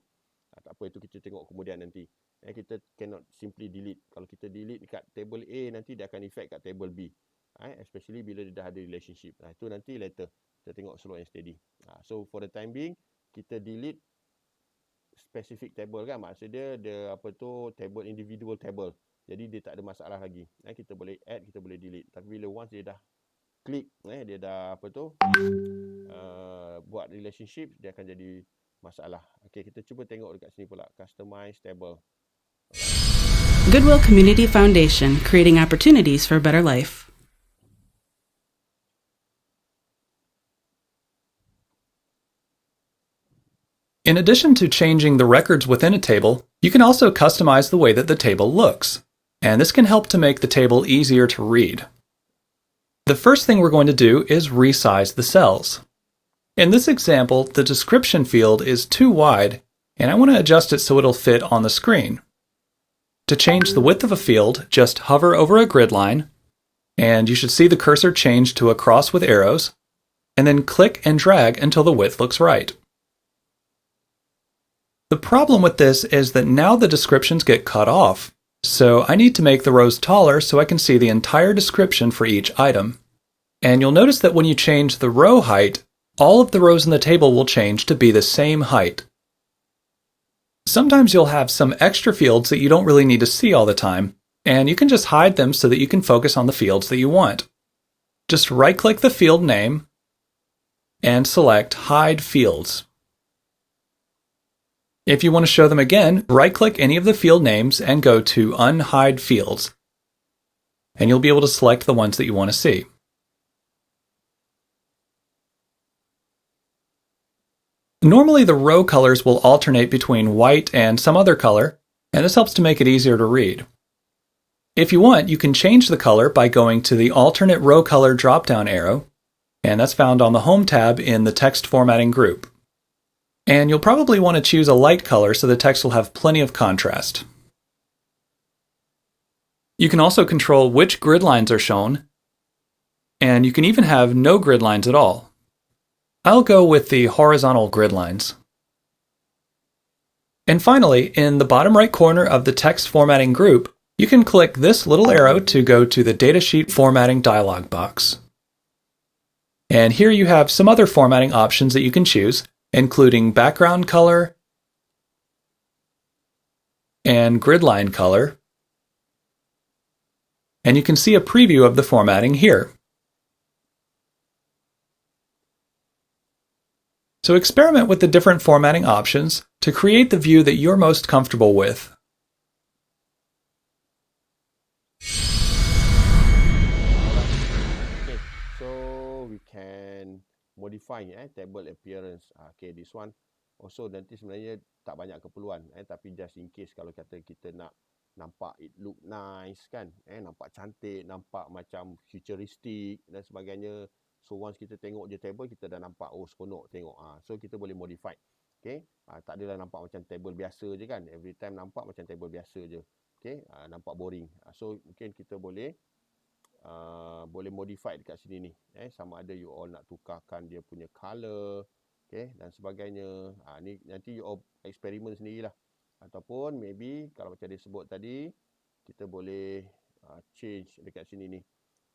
Tak apa, itu kita tengok kemudian nanti. Kita cannot simply delete. Kalau kita delete dekat table A, nanti dia akan effect kat table B. Especially bila dia dah ada relationship. Itu nanti later. Kita tengok slow and steady. So for the time being, kita delete specific table kan. Maksud dia table, individual table. Jadi dia tak ada masalah lagi. Kita boleh add, kita boleh delete. Tapi bila once dia dah klik, dia dah buat relationship, dia akan jadi masalah. Okay, kita cuba tengok dekat sini pula. Customize table. Goodwill Community Foundation, creating opportunities for a better life. In addition to changing the records within a table, you can also customize the way that the table looks, and this can help to make the table easier to read. The first thing we're going to do is resize the cells. In this example, the description field is too wide, and I want to adjust it so it'll fit on the screen. To change the width of a field, just hover over a grid line, and you should see the cursor change to a cross with arrows, and then click and drag until the width looks right. The problem with this is that now the descriptions get cut off, so I need to make the rows taller so I can see the entire description for each item. And you'll notice that when you change the row height, all of the rows in the table will change to be the same height. Sometimes you'll have some extra fields that you don't really need to see all the time, and you can just hide them so that you can focus on the fields that you want. Just right-click the field name and select Hide Fields. If you want to show them again, right-click any of the field names and go to Unhide Fields, and you'll be able to select the ones that you want to see. Normally the row colors will alternate between white and some other color, and this helps to make it easier to read. If you want, you can change the color by going to the Alternate Row Color drop-down arrow, and that's found on the Home tab in the Text Formatting group. And you'll probably want to choose a light color so the text will have plenty of contrast. You can also control which grid lines are shown, and you can even have no grid lines at all. I'll go with the horizontal grid lines. And finally, in the bottom right corner of the Text Formatting group, you can click this little arrow to go to the Datasheet Formatting dialog box. And here you have some other formatting options that you can choose, including background color and grid line color. And you can see a preview of the formatting here. So experiment with the different formatting options to create the view that you're most comfortable with. Okay, so we can modify table appearance. Okay, this one also nanti sebenarnya tak banyak keperluan tapi just in case kalau kata kita nak nampak it look nice kan, nampak cantik, nampak macam futuristic dan sebagainya. So once kita tengok je table, kita dah nampak oh seronok tengok. So kita boleh modify. Okay, tak adalah nampak macam table biasa je kan. Every time nampak macam table biasa je. Okay, nampak boring. So mungkin kita boleh modify dekat sini ni. Sama ada you all nak tukarkan dia punya color, okay, dan sebagainya. Ni nanti you all eksperimen sendirilah. Ataupun maybe kalau macam dia sebut tadi, kita boleh change dekat sini ni.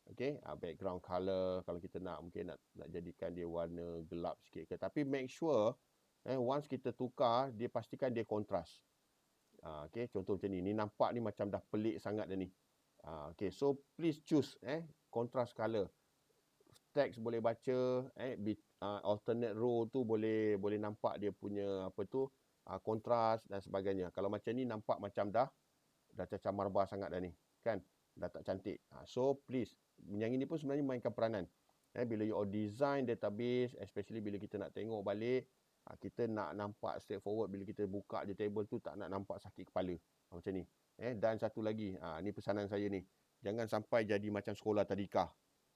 Okay, background color kalau kita nak, mungkin nak jadikan dia warna gelap sikit ke. Tapi make sure once kita tukar, dia pastikan dia kontras. Okay, contoh macam ni. Ni nampak ni macam dah pelik sangat dah ni. Okay, so please choose contrast color. Text boleh baca, alternate row tu boleh nampak dia punya apa tu, kontras dan sebagainya. Kalau macam ni nampak macam dah cacah marbar sangat dah ni, kan? Dah tak cantik. So please, yang ini pun sebenarnya mainkan peranan. Bila you all design database, especially bila kita nak tengok balik, kita nak nampak straightforward. Bila kita buka je table tu, tak nak nampak sakit kepala. Macam ni. Dan satu lagi, ni pesanan saya ni. Jangan sampai jadi macam sekolah tadika.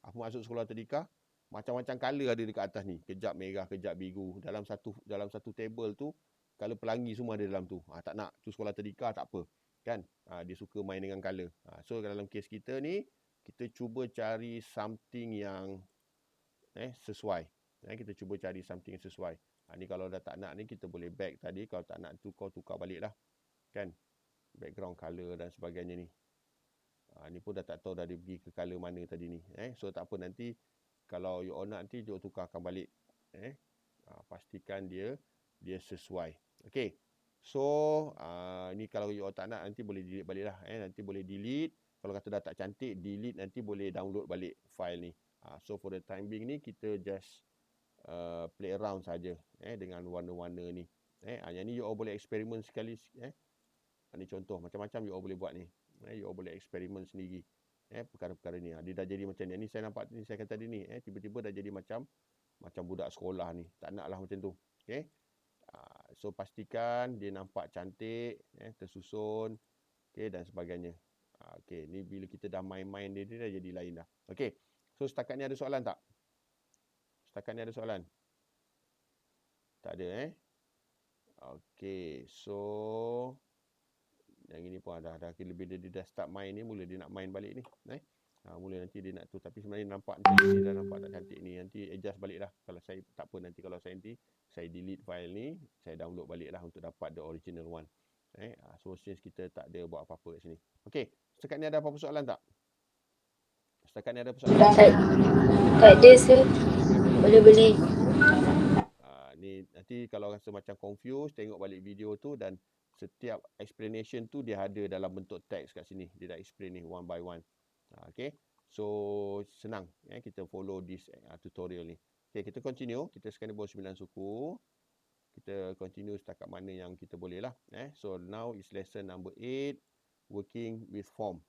Apa maksud sekolah tadika? Macam-macam color ada dekat atas ni. Kejap merah, kejap biru. Dalam satu table tu, color pelangi semua ada dalam tu. Tak nak. Tu sekolah tadika tak apa. Kan? Dia suka main dengan color. So dalam kes kita ni, kita cuba cari something yang sesuai. Kita cuba cari something yang sesuai. Ni kalau dah tak nak ni, kita boleh back tadi. Kalau tak nak tu, kau tukar balik lah. Kan? Background color dan sebagainya ni. Ni pun dah tak tahu dah dia pergi ke color mana tadi ni. So tak apa, nanti kalau you all nak, nanti you tukarkan balik. Pastikan dia sesuai. Okay. So ni kalau you all tak nak, nanti boleh delete balik lah. Nanti boleh delete. Kalau kata dah tak cantik, delete, nanti boleh download balik file ni. So for the time being ni, kita just play around saja dengan warna-warna ni. Yang ni you all boleh eksperimen sekali. Ni contoh, macam-macam you all boleh buat ni. You all boleh eksperimen sendiri. Perkara-perkara ni. Dia dah jadi macam ni. Ni saya nampak ni, saya kata tadi ni. Tiba-tiba dah jadi macam budak sekolah ni. Tak nak lah macam tu. Okay. So pastikan dia nampak cantik, tersusun, okay, dan sebagainya. Okay, ni bila kita dah main-main dia dah jadi lain dah. Okay, so setakat ni ada soalan tak? Setakat ni ada soalan? Tak ada Okay, so yang ini pun dah lebih dia dah start main ni, mula dia nak main balik ni. Mula nanti dia nak tu, tapi sebenarnya nampak ni dah nampak tak cantik ni. Nanti adjust balik dah. Kalau saya tak apa, nanti kalau saya delete file ni, saya download balik lah untuk dapat the original one. So since kita tak ada buat apa-apa kat sini. Okay, setakat ni ada apa-apa soalan tak? Setakat ni ada apa soalan? Tak ada sir. Boleh. Ni nanti kalau rasa macam confused, tengok balik video tu, dan setiap explanation tu dia ada dalam bentuk teks kat sini. Dia dah explain ni one by one. Okay, so senang kita follow this tutorial ni. Okay, kita continue. Kita sekarang bawa 9 suku. Kita continue setakat mana yang kita boleh lah. So now is lesson number 8, working with form.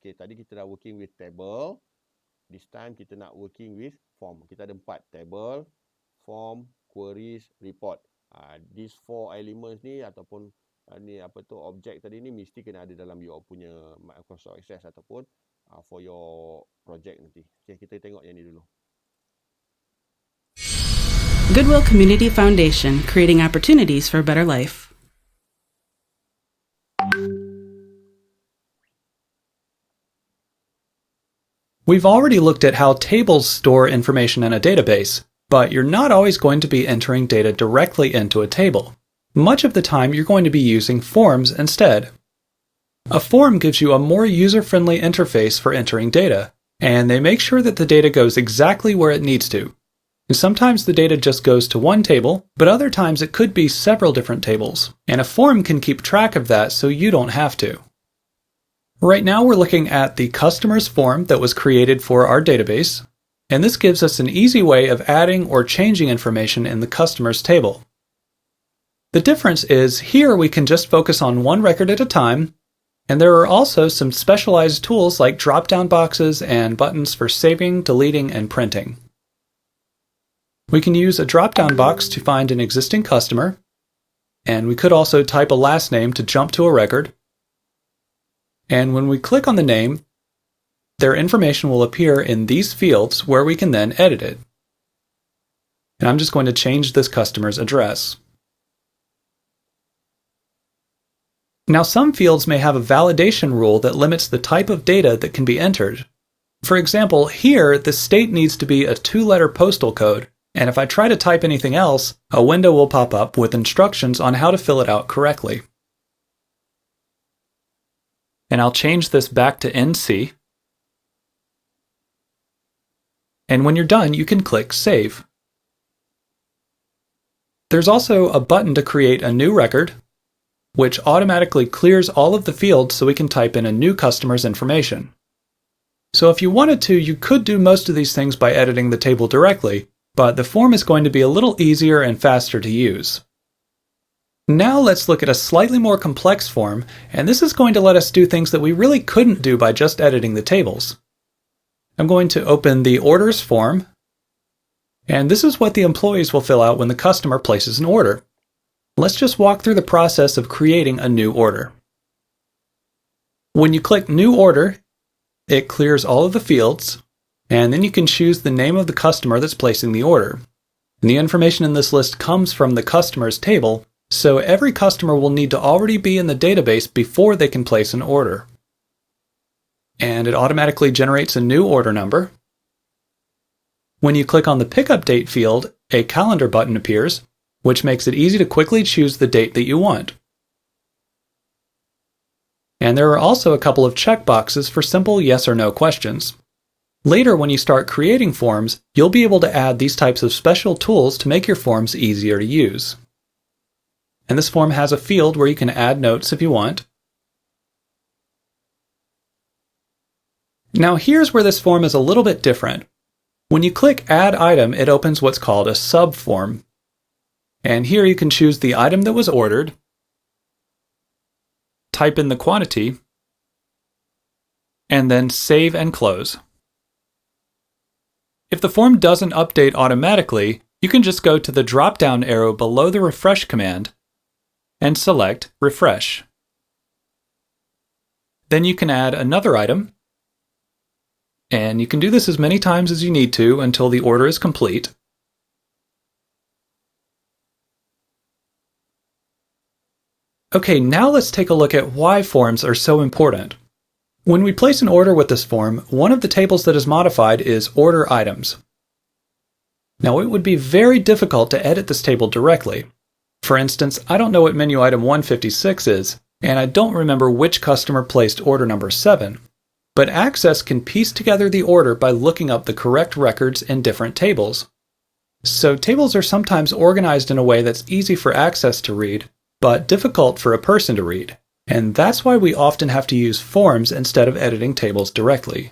Okay, tadi kita dah working with table. This time kita nak working with form. Kita ada 4, table, form, queries, report. These 4 elements ni ataupun ni objek tadi ni mesti kena ada dalam your punya Microsoft Access ataupun for your project nanti. Okay, kita tengok yang ni dulu. Goodwill Community Foundation, creating opportunities for a better life. We've already looked at how tables store information in a database, but you're not always going to be entering data directly into a table. Much of the time, you're going to be using forms instead. A form gives you a more user-friendly interface for entering data, and they make sure that the data goes exactly where it needs to. And sometimes the data just goes to one table, but other times it could be several different tables, and a form can keep track of that so you don't have to. Right now we're looking at the customers form that was created for our database, and this gives us an easy way of adding or changing information in the customers table. The difference is here we can just focus on one record at a time, and there are also some specialized tools like drop-down boxes and buttons for saving, deleting, and printing. We can use a drop-down box to find an existing customer, and we could also type a last name to jump to a record. And when we click on the name, their information will appear in these fields where we can then edit it. And I'm just going to change this customer's address. Now, some fields may have a validation rule that limits the type of data that can be entered. For example, here, the state needs to be a 2-letter postal code, and if I try to type anything else, a window will pop up with instructions on how to fill it out correctly. And I'll change this back to NC. And when you're done, you can click Save. There's also a button to create a new record, which automatically clears all of the fields so we can type in a new customer's information. So if you wanted to, you could do most of these things by editing the table directly, but the form is going to be a little easier and faster to use. Now let's look at a slightly more complex form, and this is going to let us do things that we really couldn't do by just editing the tables. I'm going to open the Orders form, and this is what the employees will fill out when the customer places an order. Let's just walk through the process of creating a new order. When you click New Order, it clears all of the fields, and then you can choose the name of the customer that's placing the order. And the information in this list comes from the customers table, so every customer will need to already be in the database before they can place an order. And it automatically generates a new order number. When you click on the Pickup Date field, a calendar button appears, which makes it easy to quickly choose the date that you want. And there are also a couple of checkboxes for simple yes or no questions. Later, when you start creating forms, you'll be able to add these types of special tools to make your forms easier to use. And this form has a field where you can add notes if you want. Now here's where this form is a little bit different. When you click Add Item, it opens what's called a subform. And here you can choose the item that was ordered, type in the quantity, and then save and close. If the form doesn't update automatically, you can just go to the drop-down arrow below the refresh command and select Refresh. Then you can add another item, and you can do this as many times as you need to until the order is complete. Okay, now let's take a look at why forms are so important. When we place an order with this form, one of the tables that is modified is Order Items. Now, it would be very difficult to edit this table directly. For instance, I don't know what menu item 156 is, and I don't remember which customer placed order number 7. But Acess can piece together the order by looking up the correct records in different tables. So tables are sometimes organized in a way that's easy for Acess to read, but difficult for a person to read. And that's why we often have to use forms instead of editing tables directly.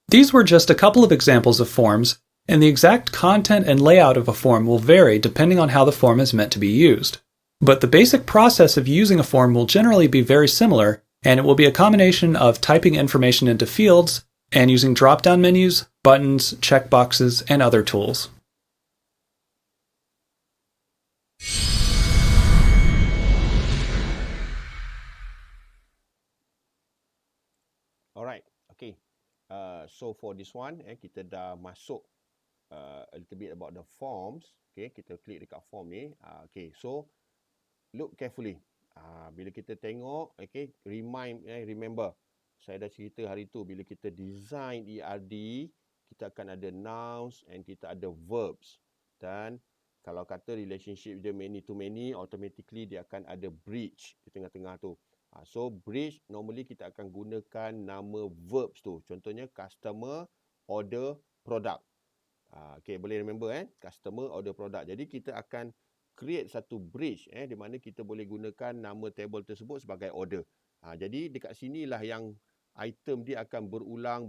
These were just a couple of examples of forms, and the exact content and layout of a form will vary depending on how the form is meant to be used. But the basic process of using a form will generally be very similar, and it will be a combination of typing information into fields and using drop-down menus, buttons, checkboxes, and other tools. Alright, okay. So for this one, kita dah masuk a little bit about the forms. Okay, kita klik dekat form ni. Okay, so look carefully. Bila kita tengok, okay, remember. Saya dah cerita hari tu, bila kita design ERD, kita akan ada nouns and kita ada verbs. Dan kalau kata relationship dia many to many, automatically dia akan ada bridge di tengah-tengah tu. So bridge normally kita akan gunakan nama verbs tu. Contohnya customer, order, product. Okay, boleh remember customer, order, product. Jadi kita akan create satu bridge di mana kita boleh gunakan nama table tersebut sebagai order. Jadi dekat sinilah yang item dia akan berulang.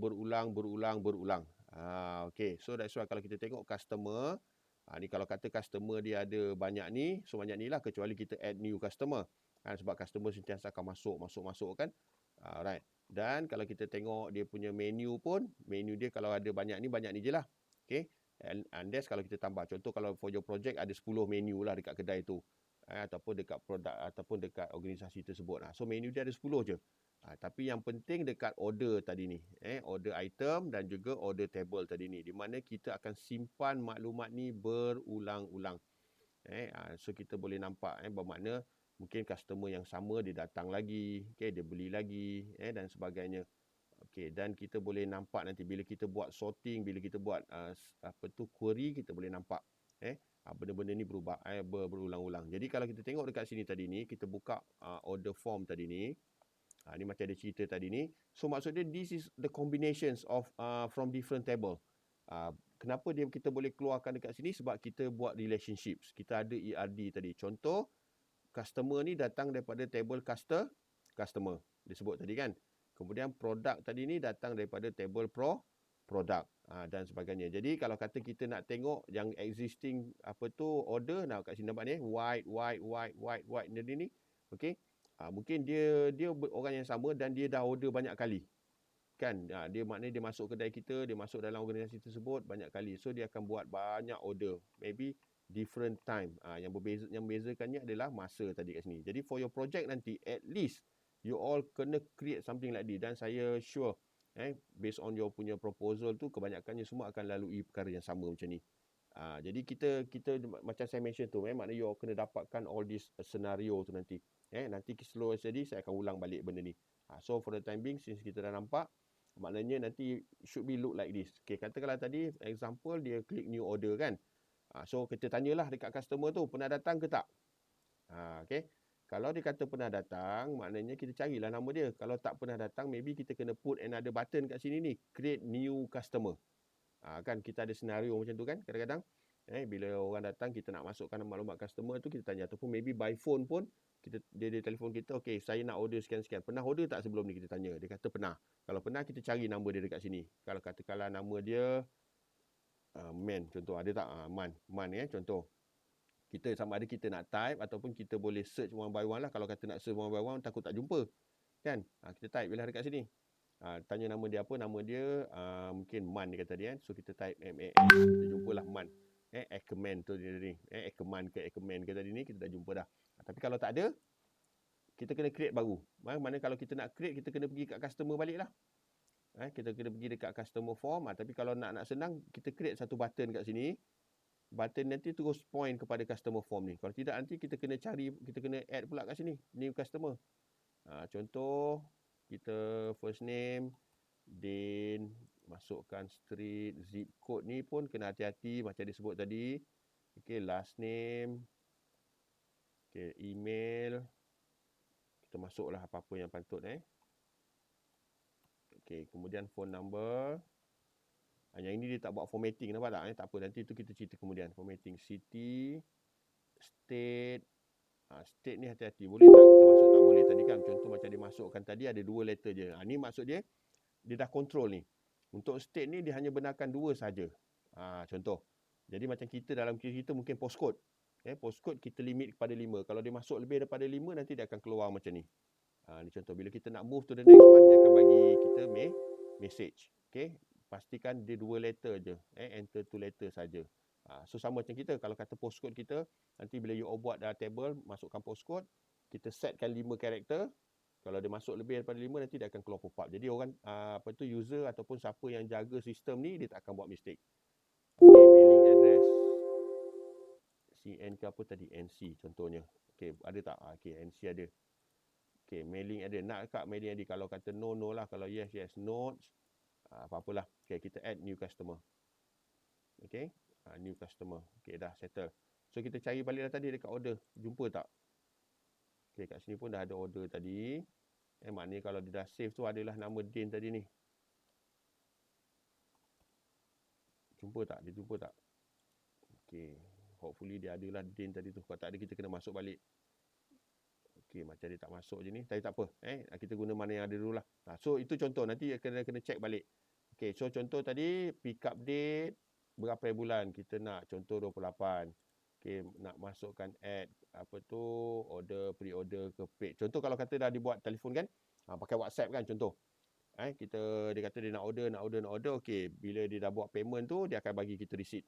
Okay, so that's why kalau kita tengok customer, ni kalau kata customer dia ada banyak ni, so banyak ni lah kecuali kita add new customer. Sebab customer sentiasa akan masuk kan. Right. Dan kalau kita tengok dia punya menu pun, menu dia kalau ada banyak ni je lah. Okay. And that's kalau kita tambah. Contoh kalau for your project ada 10 menu lah dekat kedai tu. Ataupun dekat produk ataupun dekat organisasi tersebut. So menu dia ada 10 je. Tapi yang penting dekat order tadi ni. Order item dan juga order table tadi ni. Di mana kita akan simpan maklumat ni berulang-ulang. So kita boleh nampak bermakna mungkin customer yang sama dia datang lagi, okay, dia beli lagi dan sebagainya. Okay, dan kita boleh nampak nanti bila kita buat sorting, bila kita buat query, kita boleh nampak benda-benda ni berubah berulang-ulang. Jadi kalau kita tengok dekat sini tadi ni, kita buka order form tadi ni. Ni macam ada cerita tadi ni. So maksudnya this is the combinations of from different table. Kenapa kita boleh keluarkan dekat sini? Sebab kita buat relationships. Kita ada ERD tadi. Contoh, customer ni datang daripada table customer. Disebut tadi kan. Kemudian produk tadi ni datang daripada table product dan sebagainya. Jadi kalau kata kita nak tengok yang existing order, nah kat sini nampak ni white ni. Okey. Mungkin dia orang yang sama dan dia dah order banyak kali. Kan? Dia maknanya dia masuk kedai kita, dia masuk dalam organisasi tersebut banyak kali. So dia akan buat banyak order. Maybe different time. Yang membezakannya adalah masa tadi kat sini. Jadi for your project nanti, at least you all kena create something like this. Dan saya sure, based on your punya proposal tu, kebanyakannya semua akan lalui perkara yang sama macam ni. Jadi kita macam saya mention tu, maknanya you all kena dapatkan all this scenario tu nanti. Nanti slow jadi saya akan ulang balik benda ni. So for the time being, since kita dah nampak, maknanya nanti should be look like this. Okay, katakanlah tadi example dia klik new order kan. So kita tanyalah dekat customer tu, pernah datang ke tak? Okay. Kalau dia kata pernah datang, maknanya kita carilah nama dia. Kalau tak pernah datang, maybe kita kena put another button kat sini ni, create new customer. Kan kita ada senario macam tu kan kadang-kadang. Bila orang datang, kita nak masukkan maklumat customer tu, kita tanya. Ataupun maybe by phone pun, dia telefon kita, okay, saya nak order sekian-sekian. Pernah order tak sebelum ni? Kita tanya. Dia kata pernah. Kalau pernah, kita cari nama dia dekat sini. Kalau katakanlah nama dia Man, contoh. Ada tak? Man contoh. Kita sama ada kita nak type ataupun kita boleh search one by one lah. Kalau kata nak search one by one, takut tak jumpa. Kan? Kita type bila dekat sini. Tanya nama dia apa? Nama dia mungkin Man dia kata dia kan. So kita type MAN. Kita jumpalah Man. Ackerman tu dia ni. Ackerman ke tadi ni kita dah jumpa dah. Tapi kalau tak ada, kita kena create baru. Mana kalau kita nak create, kita kena pergi kat customer balik lah. Kita kena pergi dekat customer form. Tapi kalau nak senang, kita create satu button kat sini. Button nanti terus point kepada customer form ni. Kalau tidak nanti kita kena cari, kita kena add pula kat sini. New customer. Contoh, kita first name, Din, masukkan street, zip code ni pun kena hati-hati macam dia sebut tadi. Okay, last name. Okay, email. Kita masuklah apa-apa yang patut Okay, kemudian phone number. Yang ini dia tak buat formatting, nampak tak? Tak apa, nanti tu kita cerita kemudian. Formatting, city, state. State ni hati-hati. Boleh tak kita masuk? Tak boleh tadi kan. Contoh macam dia masukkan tadi ada 2 letter je. Ni maksud dia dah control ni. Untuk state ni dia hanya benarkan 2 saja. Contoh. Jadi macam kita dalam kes kita mungkin postcode. Postcode kita limit kepada 5. Kalau dia masuk lebih daripada 5 nanti dia akan keluar macam ni. Ni contoh. Bila kita nak move to the next one, dia akan bagi kita message. Okay. Pastikan dia 2 letter je. Enter 2 letter saja. So sama macam kita. Kalau kata postcode kita, nanti bila you buat dah table, masukkan postcode, kita setkan 5 karakter. Kalau dia masuk lebih daripada 5, nanti dia akan keluar pop-up. Jadi orang, user ataupun siapa yang jaga sistem ni, dia tak akan buat mistake. Okay, mailing address. CN ke apa tadi? NC contohnya. Okay, ada tak? Okay, NC ada. Okay, mailing address. Nak kat mailing address. Kalau kata no lah. Kalau yes, notes. Apa-apalah. Okay, kita add new customer. Okay, new customer. Okay, dah settle. So, kita cari balik dah tadi dekat order. Jumpa tak? Okay, kat sini pun dah ada order tadi. Maknanya kalau dia dah save tu adalah nama Din tadi ni. Jumpa tak? Dia jumpa tak? Okay, hopefully dia adalah Din tadi tu. Kalau tak ada, kita kena masuk balik. Okay, macam dia tak masuk je ni. Tapi tak apa. Kita guna mana yang ada dulu lah. So, itu contoh. Nanti kena check balik. Okay, so contoh tadi, pick up date, berapa bulan kita nak. Contoh 28. Okay, nak masukkan add, order, pre-order ke paid. Contoh kalau kata dah dibuat telefon kan, pakai WhatsApp kan contoh. Dia kata dia nak order. Okay, bila dia dah buat payment tu, dia akan bagi kita receipt.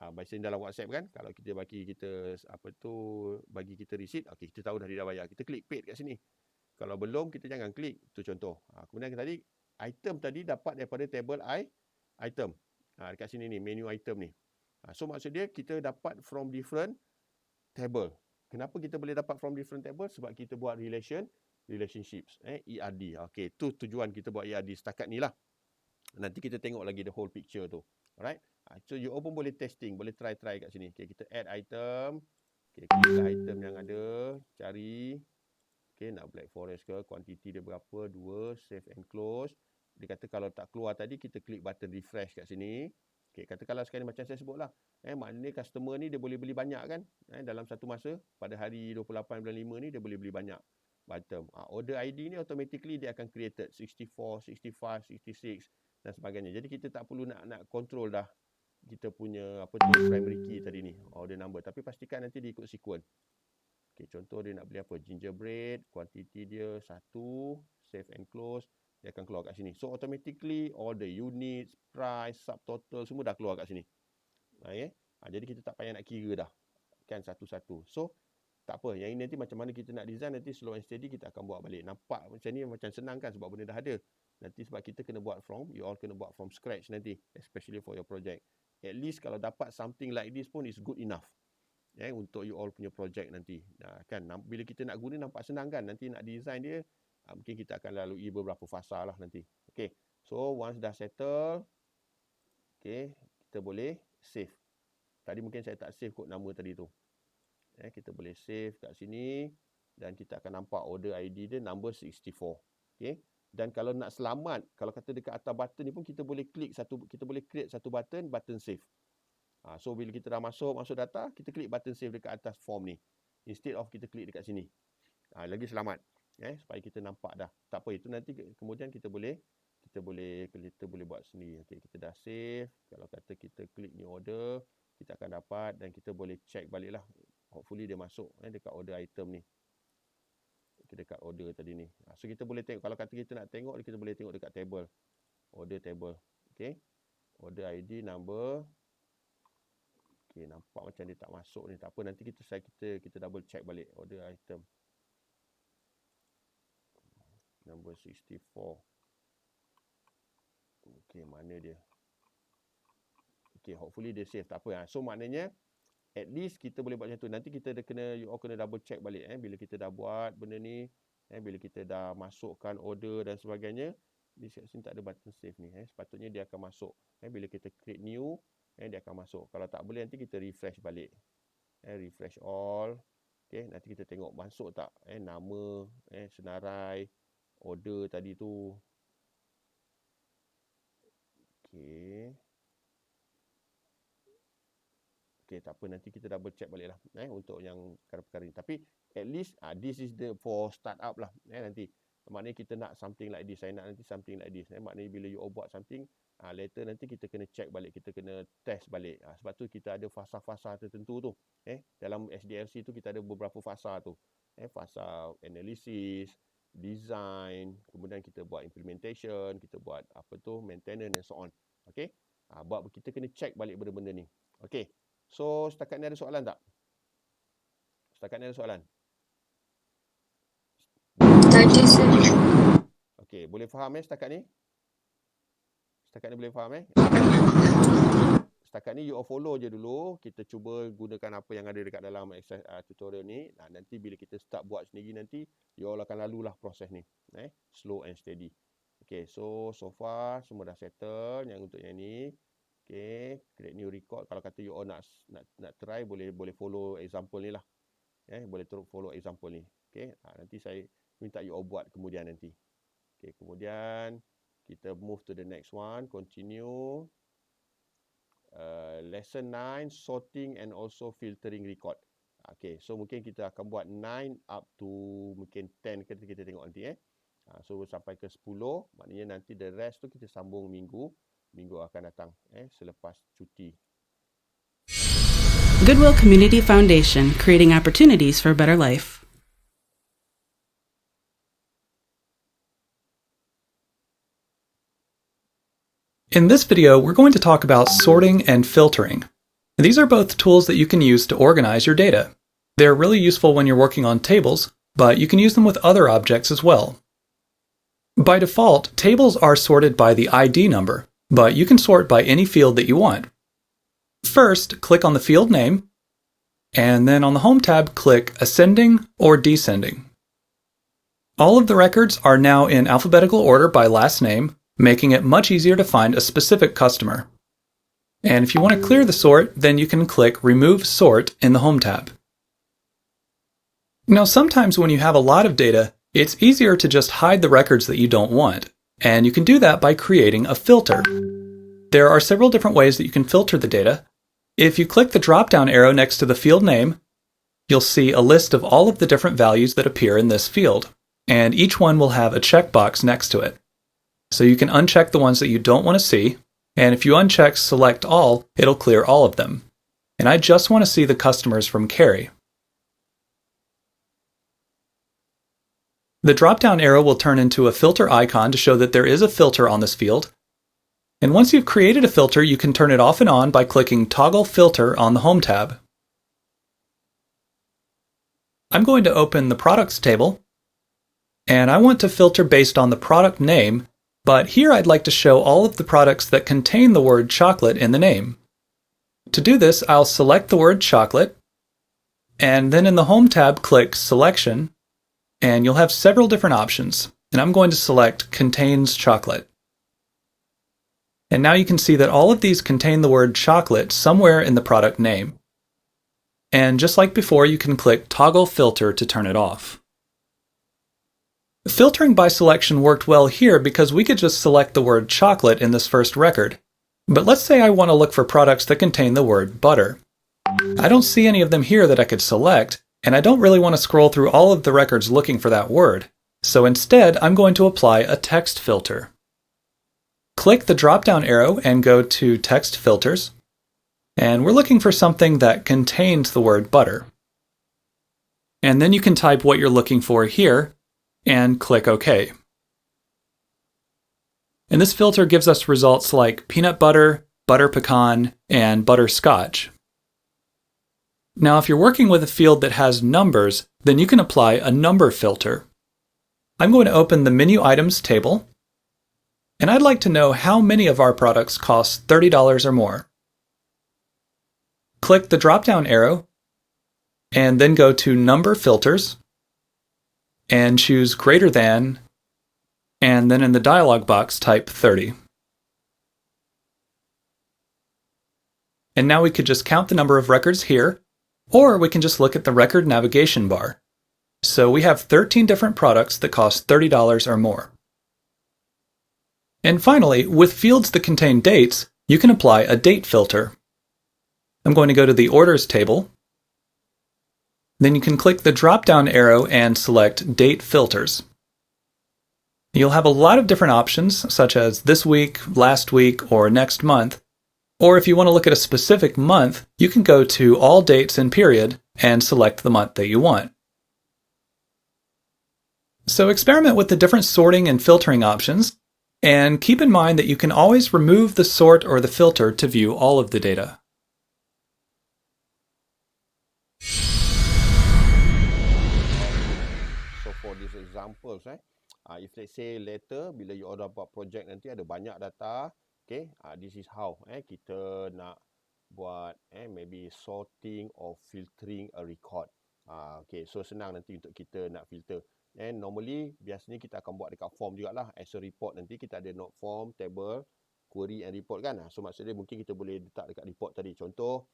Biasanya dalam WhatsApp kan, kalau kita bagi kita receipt, okay, kita tahu dah dia dah bayar. Kita klik paid kat sini. Kalau belum, kita jangan klik. Itu contoh. Kemudian tadi, item tadi dapat daripada table item. Dekat sini ni, menu item ni. So maksud dia, kita dapat from different table. Kenapa kita boleh dapat from different table? Sebab kita buat relationships. ERD. Okay, tu tujuan kita buat ERD setakat ni lah. Nanti kita tengok lagi the whole picture tu. Alright. So you pun boleh testing, boleh try kat sini. Okay, kita add item. Okay, klik item yang ada. Cari. Okay, nak Black Forest ke, quantity dia berapa, 2, save and close. Dia kata kalau tak keluar tadi, kita klik button refresh kat sini. Okay, katakanlah sekarang macam saya sebut lah. Maknanya customer ni dia boleh beli banyak kan. Dalam satu masa, pada hari 28 bulan 5 ni, dia boleh beli banyak item. Order ID ni automatically dia akan created 64, 65, 66 dan sebagainya. Jadi kita tak perlu nak control dah kita punya primary key tadi ni, order number. Tapi pastikan nanti dia ikut sequence. Okay, contoh dia nak beli apa? Gingerbread, quantity dia 1, save and close. Dia akan keluar kat sini. So, automatically all the units, price, subtotal semua dah keluar kat sini. Jadi, kita tak payah nak kira dah. Kan satu-satu. So, tak apa. Yang ini nanti macam mana kita nak design, nanti slow and steady kita akan buat balik. Nampak macam ni macam senang kan sebab benda dah ada. Nanti sebab kita kena buat you all kena buat from scratch nanti. Especially for your project. At least kalau dapat something like this pun is good enough. Untuk you all punya project nanti. Kan, bila kita nak guna nampak senang kan. Nanti nak design dia, mungkin kita akan lalui beberapa fasa lah nanti. Okay, so once dah settle, okay, kita boleh save. Tadi mungkin saya tak save kot nama tadi tu. Kita boleh save kat sini dan kita akan nampak order ID dia number 64. Okay, dan kalau nak selamat, kalau kata dekat atas button ni pun kita boleh create satu button save. So bila kita dah masuk data, kita klik button save dekat atas form ni. Instead of kita klik dekat sini. Lagi selamat. Supaya kita nampak dah. Tak apa, itu nanti kemudian kita boleh buat sendiri. Okay, kita dah save. Kalau kata kita klik new order, kita akan dapat dan kita boleh check balik lah. Hopefully dia masuk dekat order item ni. Dekat order tadi ni. So kita boleh tengok. Kalau kata kita nak tengok, kita boleh tengok dekat table. Order table. Okay. Order ID number Okay, nampak macam dia tak masuk ni. Tak apa, nanti kita double check balik order item. Number 64. Okay, mana dia? Okay, hopefully dia save. Tak apa. So, maknanya at least kita boleh buat macam tu. Nanti kita you all kena double check balik bila kita dah buat benda ni, bila kita dah masukkan order dan sebagainya. Di sini tak ada button save ni. Sepatutnya dia akan masuk. Bila kita create new, dia akan masuk. Kalau tak boleh, nanti kita refresh balik. Refresh all. Okay, nanti kita tengok masuk tak nama, senarai, order tadi tu. Okay. Okay, tak apa, nanti kita double check balik lah untuk yang perkara-perkara ni. Tapi at least this is the for startup lah. Nanti maknanya kita nak something like this. Saya nak nanti something like this. Maknanya bila you all buat something, later nanti kita kena check balik, kita kena test balik. Sebab tu kita ada fasa-fasa tertentu tu. Dalam SDLC tu kita ada beberapa fasa tu. Fasa analysis, design, kemudian kita buat implementation, kita buat maintenance and so on. Okay? Buat kita kena check balik benda-benda ni. Okay. So, setakat ni ada soalan tak? Setakat ni ada soalan? Tak ada, sir. Okey, boleh faham setakat ni? Setakat ni boleh faham Setakat ni you all follow je dulu. Kita cuba gunakan apa yang ada dekat dalam Acess tutorial ni. Nanti bila kita start buat sendiri nanti, you all akan lalulah proses ni. Slow and steady. Okey, so far semua dah settle yang untuk yang ni. Okay, create new record. Kalau kata you all nak try, boleh follow example ni lah. Boleh terus follow example ni. Okay, nanti saya minta you all buat kemudian nanti. Okay, kemudian kita move to the next one. Continue. Lesson 9, sorting and also filtering record. Okay, so mungkin kita akan buat 9 up to mungkin 10 kita tengok nanti. So sampai ke 10, maknanya nanti the rest tu kita sambung minggu akan datang selepas cuti. Goodwill Community Foundation, creating opportunities for a better life. In this video, we're going to talk about sorting and filtering. These are both tools that you can use to organize your data. They're really useful when you're working on tables, but you can use them with other objects as well. By default, tables are sorted by the ID number, but you can sort by any field that you want. First, click on the field name, and then on the Home tab, click Ascending or Descending. All of the records are now in alphabetical order by last name, making it much easier to find a specific customer. And if you want to clear the sort, then you can click Remove Sort in the Home tab. Now, sometimes when you have a lot of data, it's easier to just hide the records that you don't want. And you can do that by creating a filter. There are several different ways that you can filter the data. If you click the drop-down arrow next to the field name, you'll see a list of all of the different values that appear in this field, and each one will have a checkbox next to it. So you can uncheck the ones that you don't want to see, and if you uncheck Select All, it'll clear all of them. And I just want to see the customers from Carrie. The drop-down arrow will turn into a filter icon to show that there is a filter on this field. And once you've created a filter, you can turn it off and on by clicking Toggle Filter on the Home tab. I'm going to open the Products table, and I want to filter based on the product name, but here I'd like to show all of the products that contain the word chocolate in the name. To do this, I'll select the word chocolate, and then in the Home tab, click Selection, and you'll have several different options, and I'm going to select Contains Chocolate. And now you can see that all of these contain the word chocolate somewhere in the product name. And just like before, you can click Toggle Filter to turn it off. Filtering by selection worked well here because we could just select the word chocolate in this first record. But let's say I want to look for products that contain the word butter. I don't see any of them here that I could select, and I don't really want to scroll through all of the records looking for that word. So instead, I'm going to apply a text filter. Click the drop-down arrow and go to Text Filters. And we're looking for something that contains the word butter. And then you can type what you're looking for here and click OK. And this filter gives us results like peanut butter, butter pecan, and butterscotch. Now, if you're working with a field that has numbers, then you can apply a number filter. I'm going to open the Menu Items table, and I'd like to know how many of our products cost $30 or more. Click the drop-down arrow, and then go to Number Filters, and choose Greater Than, and then in the dialog box type 30. And now we could just count the number of records here, or we can just look at the record navigation bar. So we have 13 different products that cost $30 or more. And finally, with fields that contain dates, you can apply a date filter. I'm going to go to the Orders table. Then you can click the drop-down arrow and select Date Filters. You'll have a lot of different options, such as this week, last week, or next month. Or if you want to look at a specific month, you can go to All Dates and Period and select the month that you want. So experiment with the different sorting and filtering options, and keep in mind that you can always remove the sort or the filter to view all of the data. So for these examples, if let's say later bila you order buat project nanti ada banyak data, okay, this is how kita nak buat maybe sorting or filtering a record. Okay, so senang nanti untuk kita nak filter. And normally biasanya kita akan buat dekat form jugalah. As a report nanti kita ada note form, table, query and report kan. So maksudnya mungkin kita boleh letak dekat report tadi. Contoh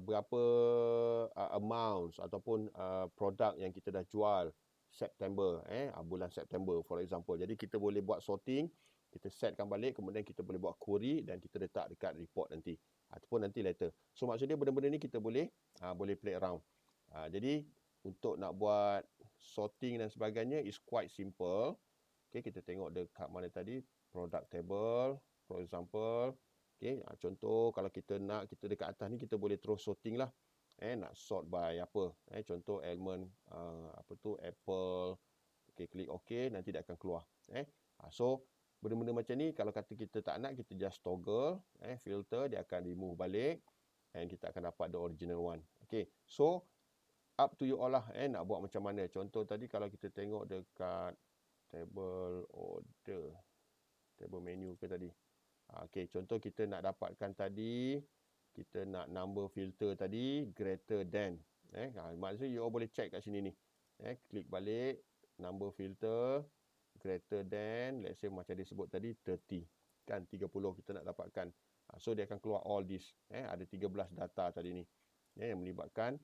berapa amounts ataupun produk yang kita dah jual September, bulan September for example. Jadi kita boleh buat sorting, kita setkan balik, kemudian kita boleh buat query dan kita letak dekat report nanti ataupun nanti later. So maksudnya benda-benda ni kita boleh play around. Jadi untuk nak buat sorting dan sebagainya is quite simple. Okay, kita tengok dekat mana tadi, product table for example. Okay, contoh kalau kita nak, kita dekat atas ni kita boleh terus sorting lah. Nak sort by apa, contoh element Apple. Okay, klik OK, nanti dia akan keluar. So benda-benda macam ni kalau kata kita tak nak, kita just toggle filter, dia akan remove balik and kita akan dapat the original one. Okay, so up to you all lah nak buat macam mana. Contoh tadi kalau kita tengok dekat table order, table menu ke tadi. Okay, contoh kita nak dapatkan tadi, kita nak number filter tadi greater than. Maksudnya you all boleh check kat sini ni. Klik balik, number filter greater than, let's say macam dia sebut tadi 30. Kan 30 kita nak dapatkan. So dia akan keluar all this. Ada 13 data tadi ni. Yang melibatkan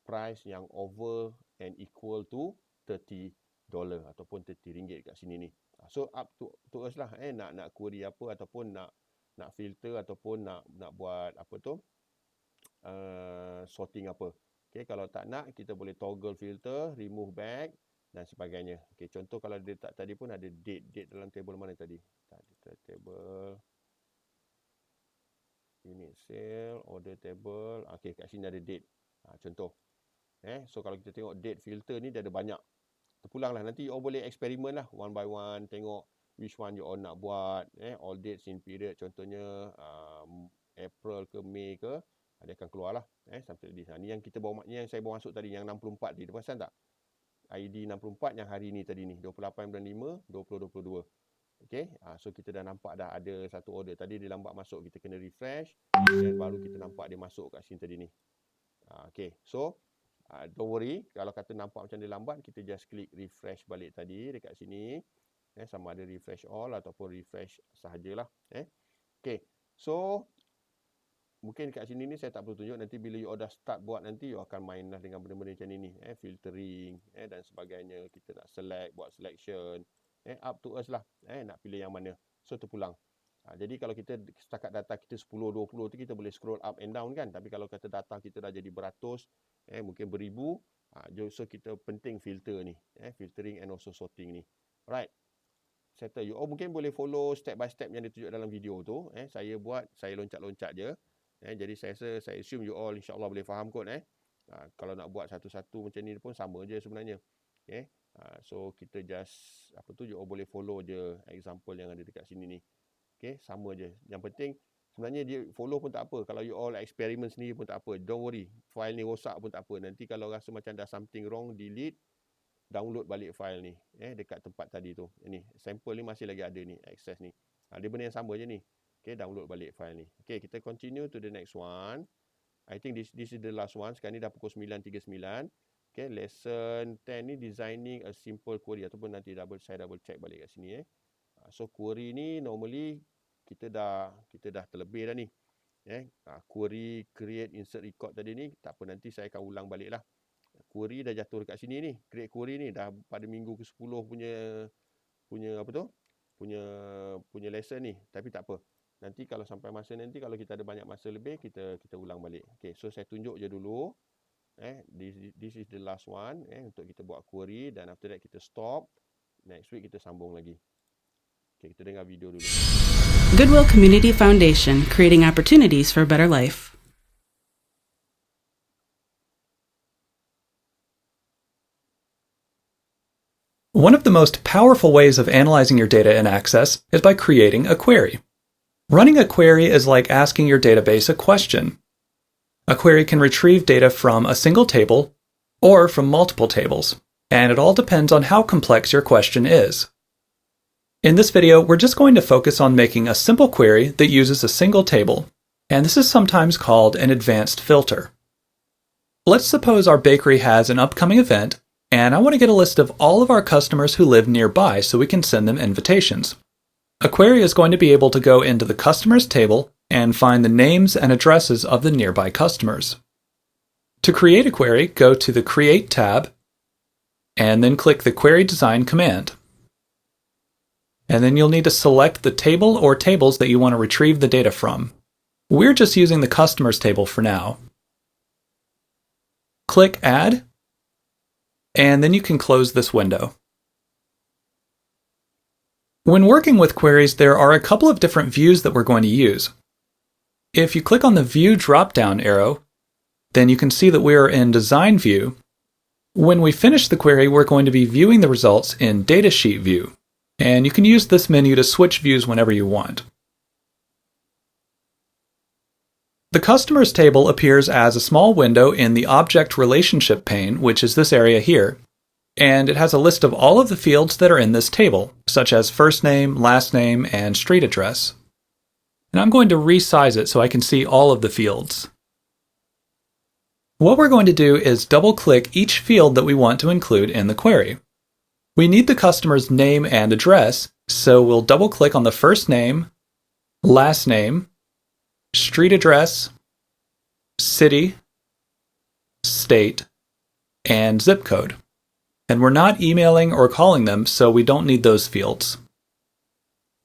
price yang over and equal to $30 ataupun RM30 kat sini ni. So up to us lah nak query apa ataupun nak filter ataupun nak buat apa tu sorting apa. Okay, kalau tak nak kita boleh toggle filter, remove back dan sebagainya. Okay, contoh kalau dia tak tadi pun ada date dalam table mana tadi? Table unit sale, order table. Okay, kat sini ada date. Contoh. So kalau kita tengok date filter ni dia ada banyak. Terpulang lah. Nanti you all boleh eksperimen lah one by one. Tengok which one you all nak buat. All dates in period. Contohnya April ke May ke. Dia akan keluar lah. Sampai di sana. Ni yang kita bawa, ni yang saya bawa masuk tadi. Yang 64 tadi. Perasan tak? ID 64 yang hari ni tadi ni. 28 bulan 5, 2022. Okay. So kita dah nampak dah ada satu order. Tadi dia lambat masuk. Kita kena refresh. Dan baru kita nampak dia masuk kat sini tadi ni. Okay. So don't worry, kalau kata nampak macam dia lambat, kita just klik refresh balik tadi dekat sini. Sama ada refresh all ataupun refresh sahajalah. Okay, so mungkin kat sini ni saya tak perlu tunjuk. Nanti bila you dah start buat, nanti you akan main lah dengan benda-benda macam ni. Filtering dan sebagainya. Kita nak select, buat selection. Up to us lah. Nak pilih yang mana. So terpulang. Jadi kalau kita setakat data kita 10, 20 tu kita boleh scroll up and down kan. Tapi kalau kata data kita dah jadi beratus, mungkin beribu, so kita penting filter ni. Filtering and also sorting ni. Alright. Settle. You all mungkin boleh follow step by step yang ditunjuk dalam video tu. Saya buat, saya loncat-loncat je. Jadi saya assume you all insyaAllah boleh faham kot. Kalau nak buat satu-satu macam ni pun sama je sebenarnya. Okay. So kita just, you all boleh follow je example yang ada dekat sini ni. Okay, sama je. Yang penting sebenarnya dia follow pun tak apa. Kalau you all experiment sendiri pun tak apa. Don't worry. File ni rosak pun tak apa. Nanti kalau rasa macam dah something wrong, delete, download balik file ni. Dekat tempat tadi tu. Ni, sample ni masih lagi ada ni, Acess ni. Dia benda yang sama je ni. Okay, download balik file ni. Okay, kita continue to the next one. I think this is the last one. Sekarang ni dah pukul 9.39. Okay, lesson 10 ni designing a simple query. Ataupun nanti saya double check balik kat sini. So query ni normally kita dah terlebih dah ni. Query, create, insert, record tadi ni tak apa, nanti saya akan ulang balik lah. Query dah jatuh dekat sini ni. Create query ni dah pada minggu ke-10 punya apa tu? Punya lesson ni. Tapi tak apa. Nanti kalau sampai masa nanti, kalau kita ada banyak masa lebih, kita ulang balik. Okay, so saya tunjuk je dulu. This is the last one untuk kita buat query, dan after that kita stop. Next week kita sambung lagi. Okay, kita dengar video dulu. Goodwill Community Foundation, creating opportunities for a better life. One of the most powerful ways of analyzing your data in Acess is by creating a query. Running a query is like asking your database a question. A query can retrieve data from a single table or from multiple tables, and it all depends on how complex your question is. In this video, we're just going to focus on making a simple query that uses a single table, and this is sometimes called an advanced filter. Let's suppose our bakery has an upcoming event, and I want to get a list of all of our customers who live nearby so we can send them invitations. A query is going to be able to go into the customers table and find the names and addresses of the nearby customers. To create a query, go to the Create tab, and then click the Query Design command. And then you'll need to select the table or tables that you want to retrieve the data from. We're just using the customers table for now. Click Add, and then you can close this window. When working with queries, there are a couple of different views that we're going to use. If you click on the View drop-down arrow, then you can see that we are in Design View. When we finish the query, we're going to be viewing the results in Datasheet View, and you can use this menu to switch views whenever you want. The Customers table appears as a small window in the Object Relationship pane, which is this area here, and it has a list of all of the fields that are in this table, such as first name, last name, and street address. And I'm going to resize it so I can see all of the fields. What we're going to do is double-click each field that we want to include in the query. We need the customer's name and address, so we'll double-click on the first name, last name, street address, city, state, and zip code. And we're not emailing or calling them, so we don't need those fields.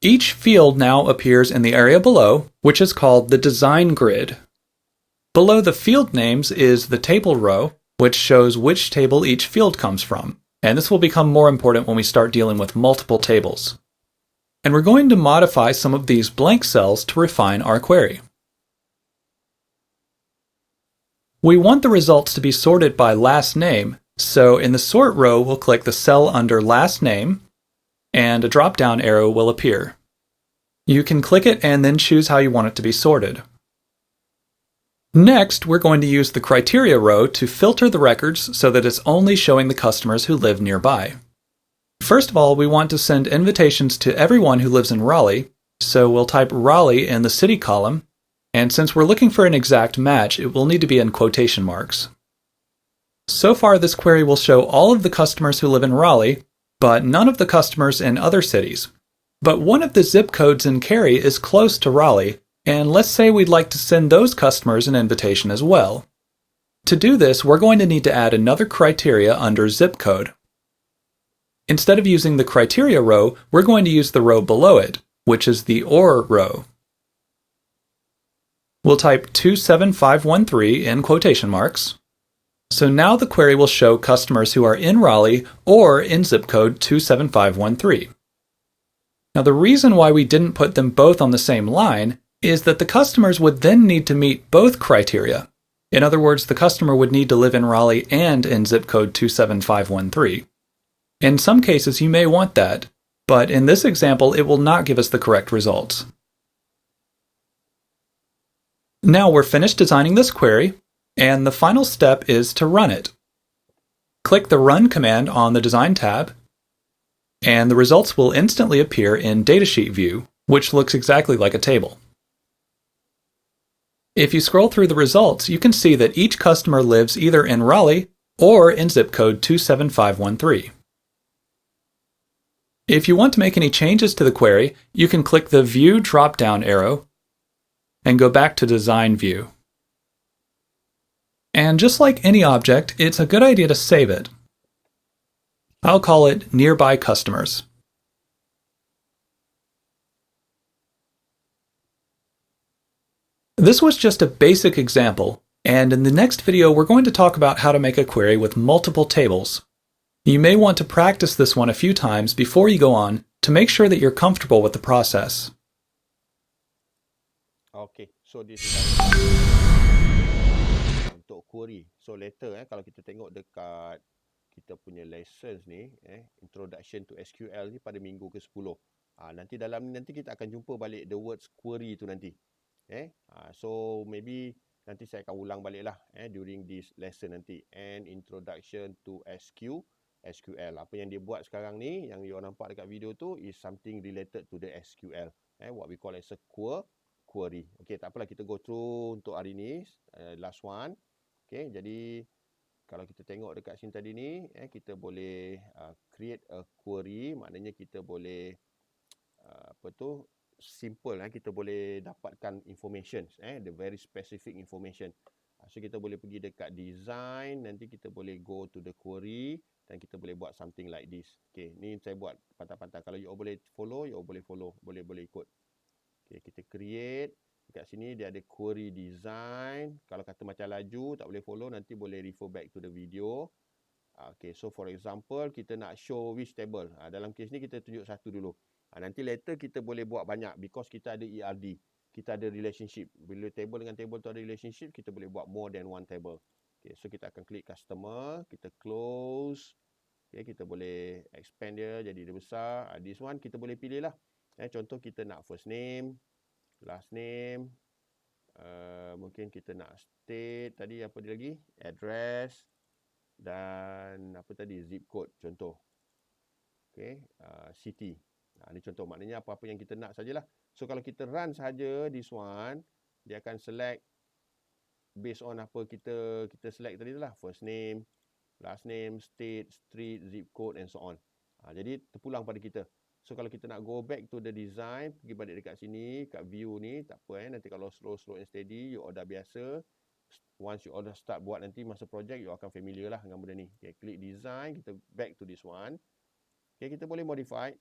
Each field now appears in the area below, which is called the design grid. Below the field names is the table row, which shows which table each field comes from. And this will become more important when we start dealing with multiple tables. And we're going to modify some of these blank cells to refine our query. We want the results to be sorted by last name, so in the sort row, we'll click the cell under last name, and a drop-down arrow will appear. You can click it and then choose how you want it to be sorted. Next, we're going to use the criteria row to filter the records so that it's only showing the customers who live nearby. First of all, we want to send invitations to everyone who lives in Raleigh, so we'll type Raleigh in the city column, and since we're looking for an exact match, it will need to be in quotation marks. So far, this query will show all of the customers who live in Raleigh, but none of the customers in other cities. But one of the zip codes in Cary is close to Raleigh, and let's say we'd like to send those customers an invitation as well. To do this, we're going to need to add another criteria under zip code. Instead of using the criteria row, we're going to use the row below it, which is the OR row. We'll type 27513 in quotation marks. So now the query will show customers who are in Raleigh or in zip code 27513. Now the reason why we didn't put them both on the same line is that the customers would then need to meet both criteria. In other words, the customer would need to live in Raleigh and in zip code 27513. In some cases you may want that, but in this example it will not give us the correct results. Now we're finished designing this query, and the final step is to run it. Click the Run command on the Design tab, and the results will instantly appear in Datasheet view, which looks exactly like a table. If you scroll through the results, you can see that each customer lives either in Raleigh or in zip code 27513. If you want to make any changes to the query, you can click the View drop-down arrow and go back to Design View. And just like any object, it's a good idea to save it. I'll call it Nearby Customers. This was just a basic example, and in the next video we're going to talk about how to make a query with multiple tables. You may want to practice this one a few times before you go on to make sure that you're comfortable with the process. Okay, so this is untuk query. So later kalau kita tengok dekat kita punya lessons ni, Introduction to SQL ni pada minggu ke-10. Nanti dalam ni nanti kita akan jumpa balik the words query tu nanti. So maybe nanti saya akan ulang balik lah during this lesson nanti. And Introduction to SQL. Apa yang dia buat sekarang ni, yang you nampak dekat video tu is something related to the SQL. What we call as a query. Okay, tak apalah, kita go through untuk hari ni, last one. Okay, jadi kalau kita tengok dekat sini tadi ni, kita boleh create a query, maknanya kita boleh simple, kita boleh dapatkan information, the very specific information. So kita boleh pergi dekat design, nanti kita boleh go to the query dan kita boleh buat something like this. Okay, ni saya buat pantai-pantai. Kalau you boleh follow, you boleh follow, boleh ikut. Okay, kita create. Dekat sini dia ada query design. Kalau kata macam laju, tak boleh follow, nanti boleh refer back to the video. Okay, so for example, kita nak show which table. Dalam case ni kita tunjuk satu dulu. Nanti later kita boleh buat banyak because kita ada ERD. Kita ada relationship. Bila table dengan table tu ada relationship, kita boleh buat more than one table. Okay, so kita akan klik customer, kita close. Okay, kita boleh expand dia jadi dia besar. This one kita boleh pilih lah. Contoh kita nak first name, last name, mungkin kita nak state tadi, apa dia lagi, address, dan apa tadi, zip code contoh. Okay, city. Ini contoh, maknanya apa-apa yang kita nak sajalah. So kalau kita run saja this one, dia akan select based on apa kita select tadi lah, first name, last name, state, street, zip code and so on. Jadi terpulang pada kita. So kalau kita nak go back to the design, pergi balik dekat sini, kat view ni, tak apa nanti kalau slow and steady, you order biasa. Once you order start buat nanti masa project, you akan familiar lah dengan benda ni. Okay, klik design, kita back to this one. Okay, kita boleh modify,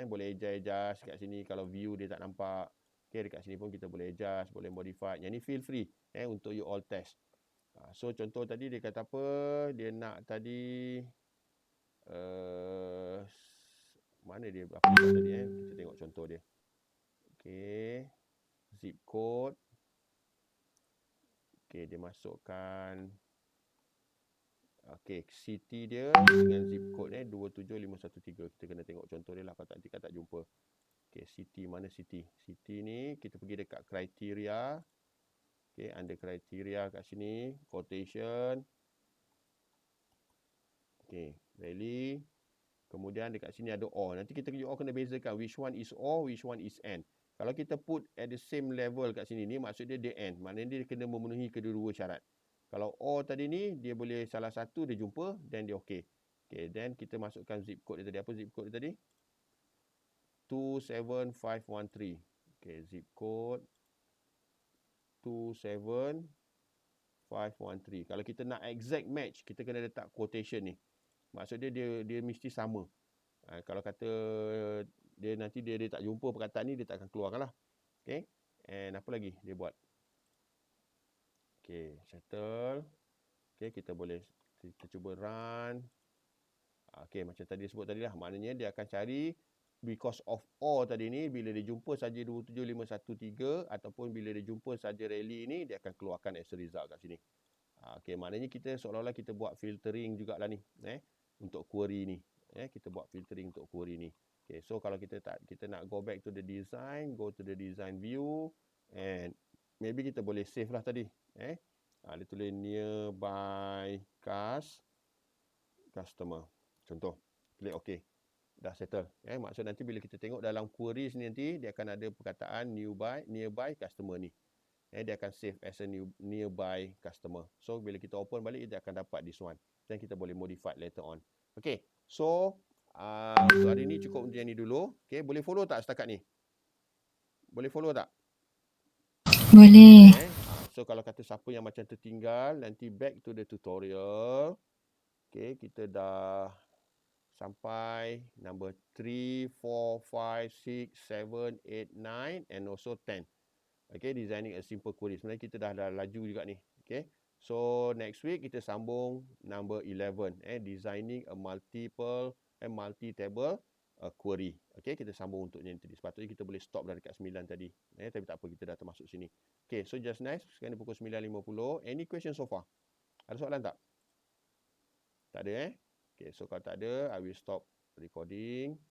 boleh adjust kat sini kalau view dia tak nampak. Okay, dekat sini pun kita boleh adjust, boleh modify. Yang ni feel free untuk you all test. So contoh tadi dia kata apa, dia nak tadi mana dia apa tadi kita tengok contoh dia. Okey, zip code. Okey, dia masukkan city dia dengan zip code 27513. Kita kena tengok contoh dia lah, kalau nanti tak jumpa. Okey, city mana city? City ni kita pergi dekat kriteria. Okey, under kriteria kat sini, quotation. Okey, really. Kemudian dekat sini ada or. Nanti kita kena bezakan which one is or, which one is and. Kalau kita put at the same level kat sini ni, maksud dia and. Maknanya dia kena memenuhi kedua-dua syarat. Kalau or tadi ni, dia boleh salah satu dia jumpa, then dia okey. Okay, then kita masukkan zip code dia tadi. Apa zip code dia tadi? 27513. Okay, zip code 27513. Kalau kita nak exact match, kita kena letak quotation ni. Maksud dia mesti sama. Kalau kata dia nanti dia tak jumpa perkataan ni, dia tak akan keluarkan lah. Okay. And apa lagi dia buat? Okay, settle. Okay, kita cuba run. Okay, macam tadi sebut tadi lah. Maknanya dia akan cari because of or tadi ni, bila dia jumpa saja 27513 ataupun bila dia jumpa saja rally ni, dia akan keluarkan as a result kat sini. Okay, maknanya kita seolah-olah kita buat filtering jugalah ni. Untuk query ni. Kita buat filtering untuk query ni. Okay, so kalau kita nak go back to the design, go to the design view and maybe kita boleh save lah tadi. Dia tulis nearby customer. Contoh. Klik OK. Dah settle. Maksud nanti bila kita tengok dalam queries ni nanti, dia akan ada perkataan nearby customer ni. Dia akan save as a nearby customer. So, bila kita open balik, dia akan dapat this one. Dan kita boleh modify later on. Okay. So, hari ni cukup macam ni dulu. Okay. Boleh follow tak setakat ni? Boleh follow tak? Boleh. So, kalau kata siapa yang macam tertinggal, nanti back to the tutorial. Okay. Kita dah sampai number 3, 4, 5, 6, 7, 8, 9 and also 10. Okay, designing a simple query. Sebenarnya kita dah laju juga ni. Okay, so next week kita sambung number 11. Designing a multi-table query. Okay, kita sambung untuk yang tadi. Sepatutnya kita boleh stop dah dekat 9 tadi. Tapi tak apa, kita dah termasuk sini. Okay, so just nice. Sekarang ni pukul 9.50. Any question so far? Ada soalan tak? Tak ada Okay, so kalau tak ada, I will stop recording.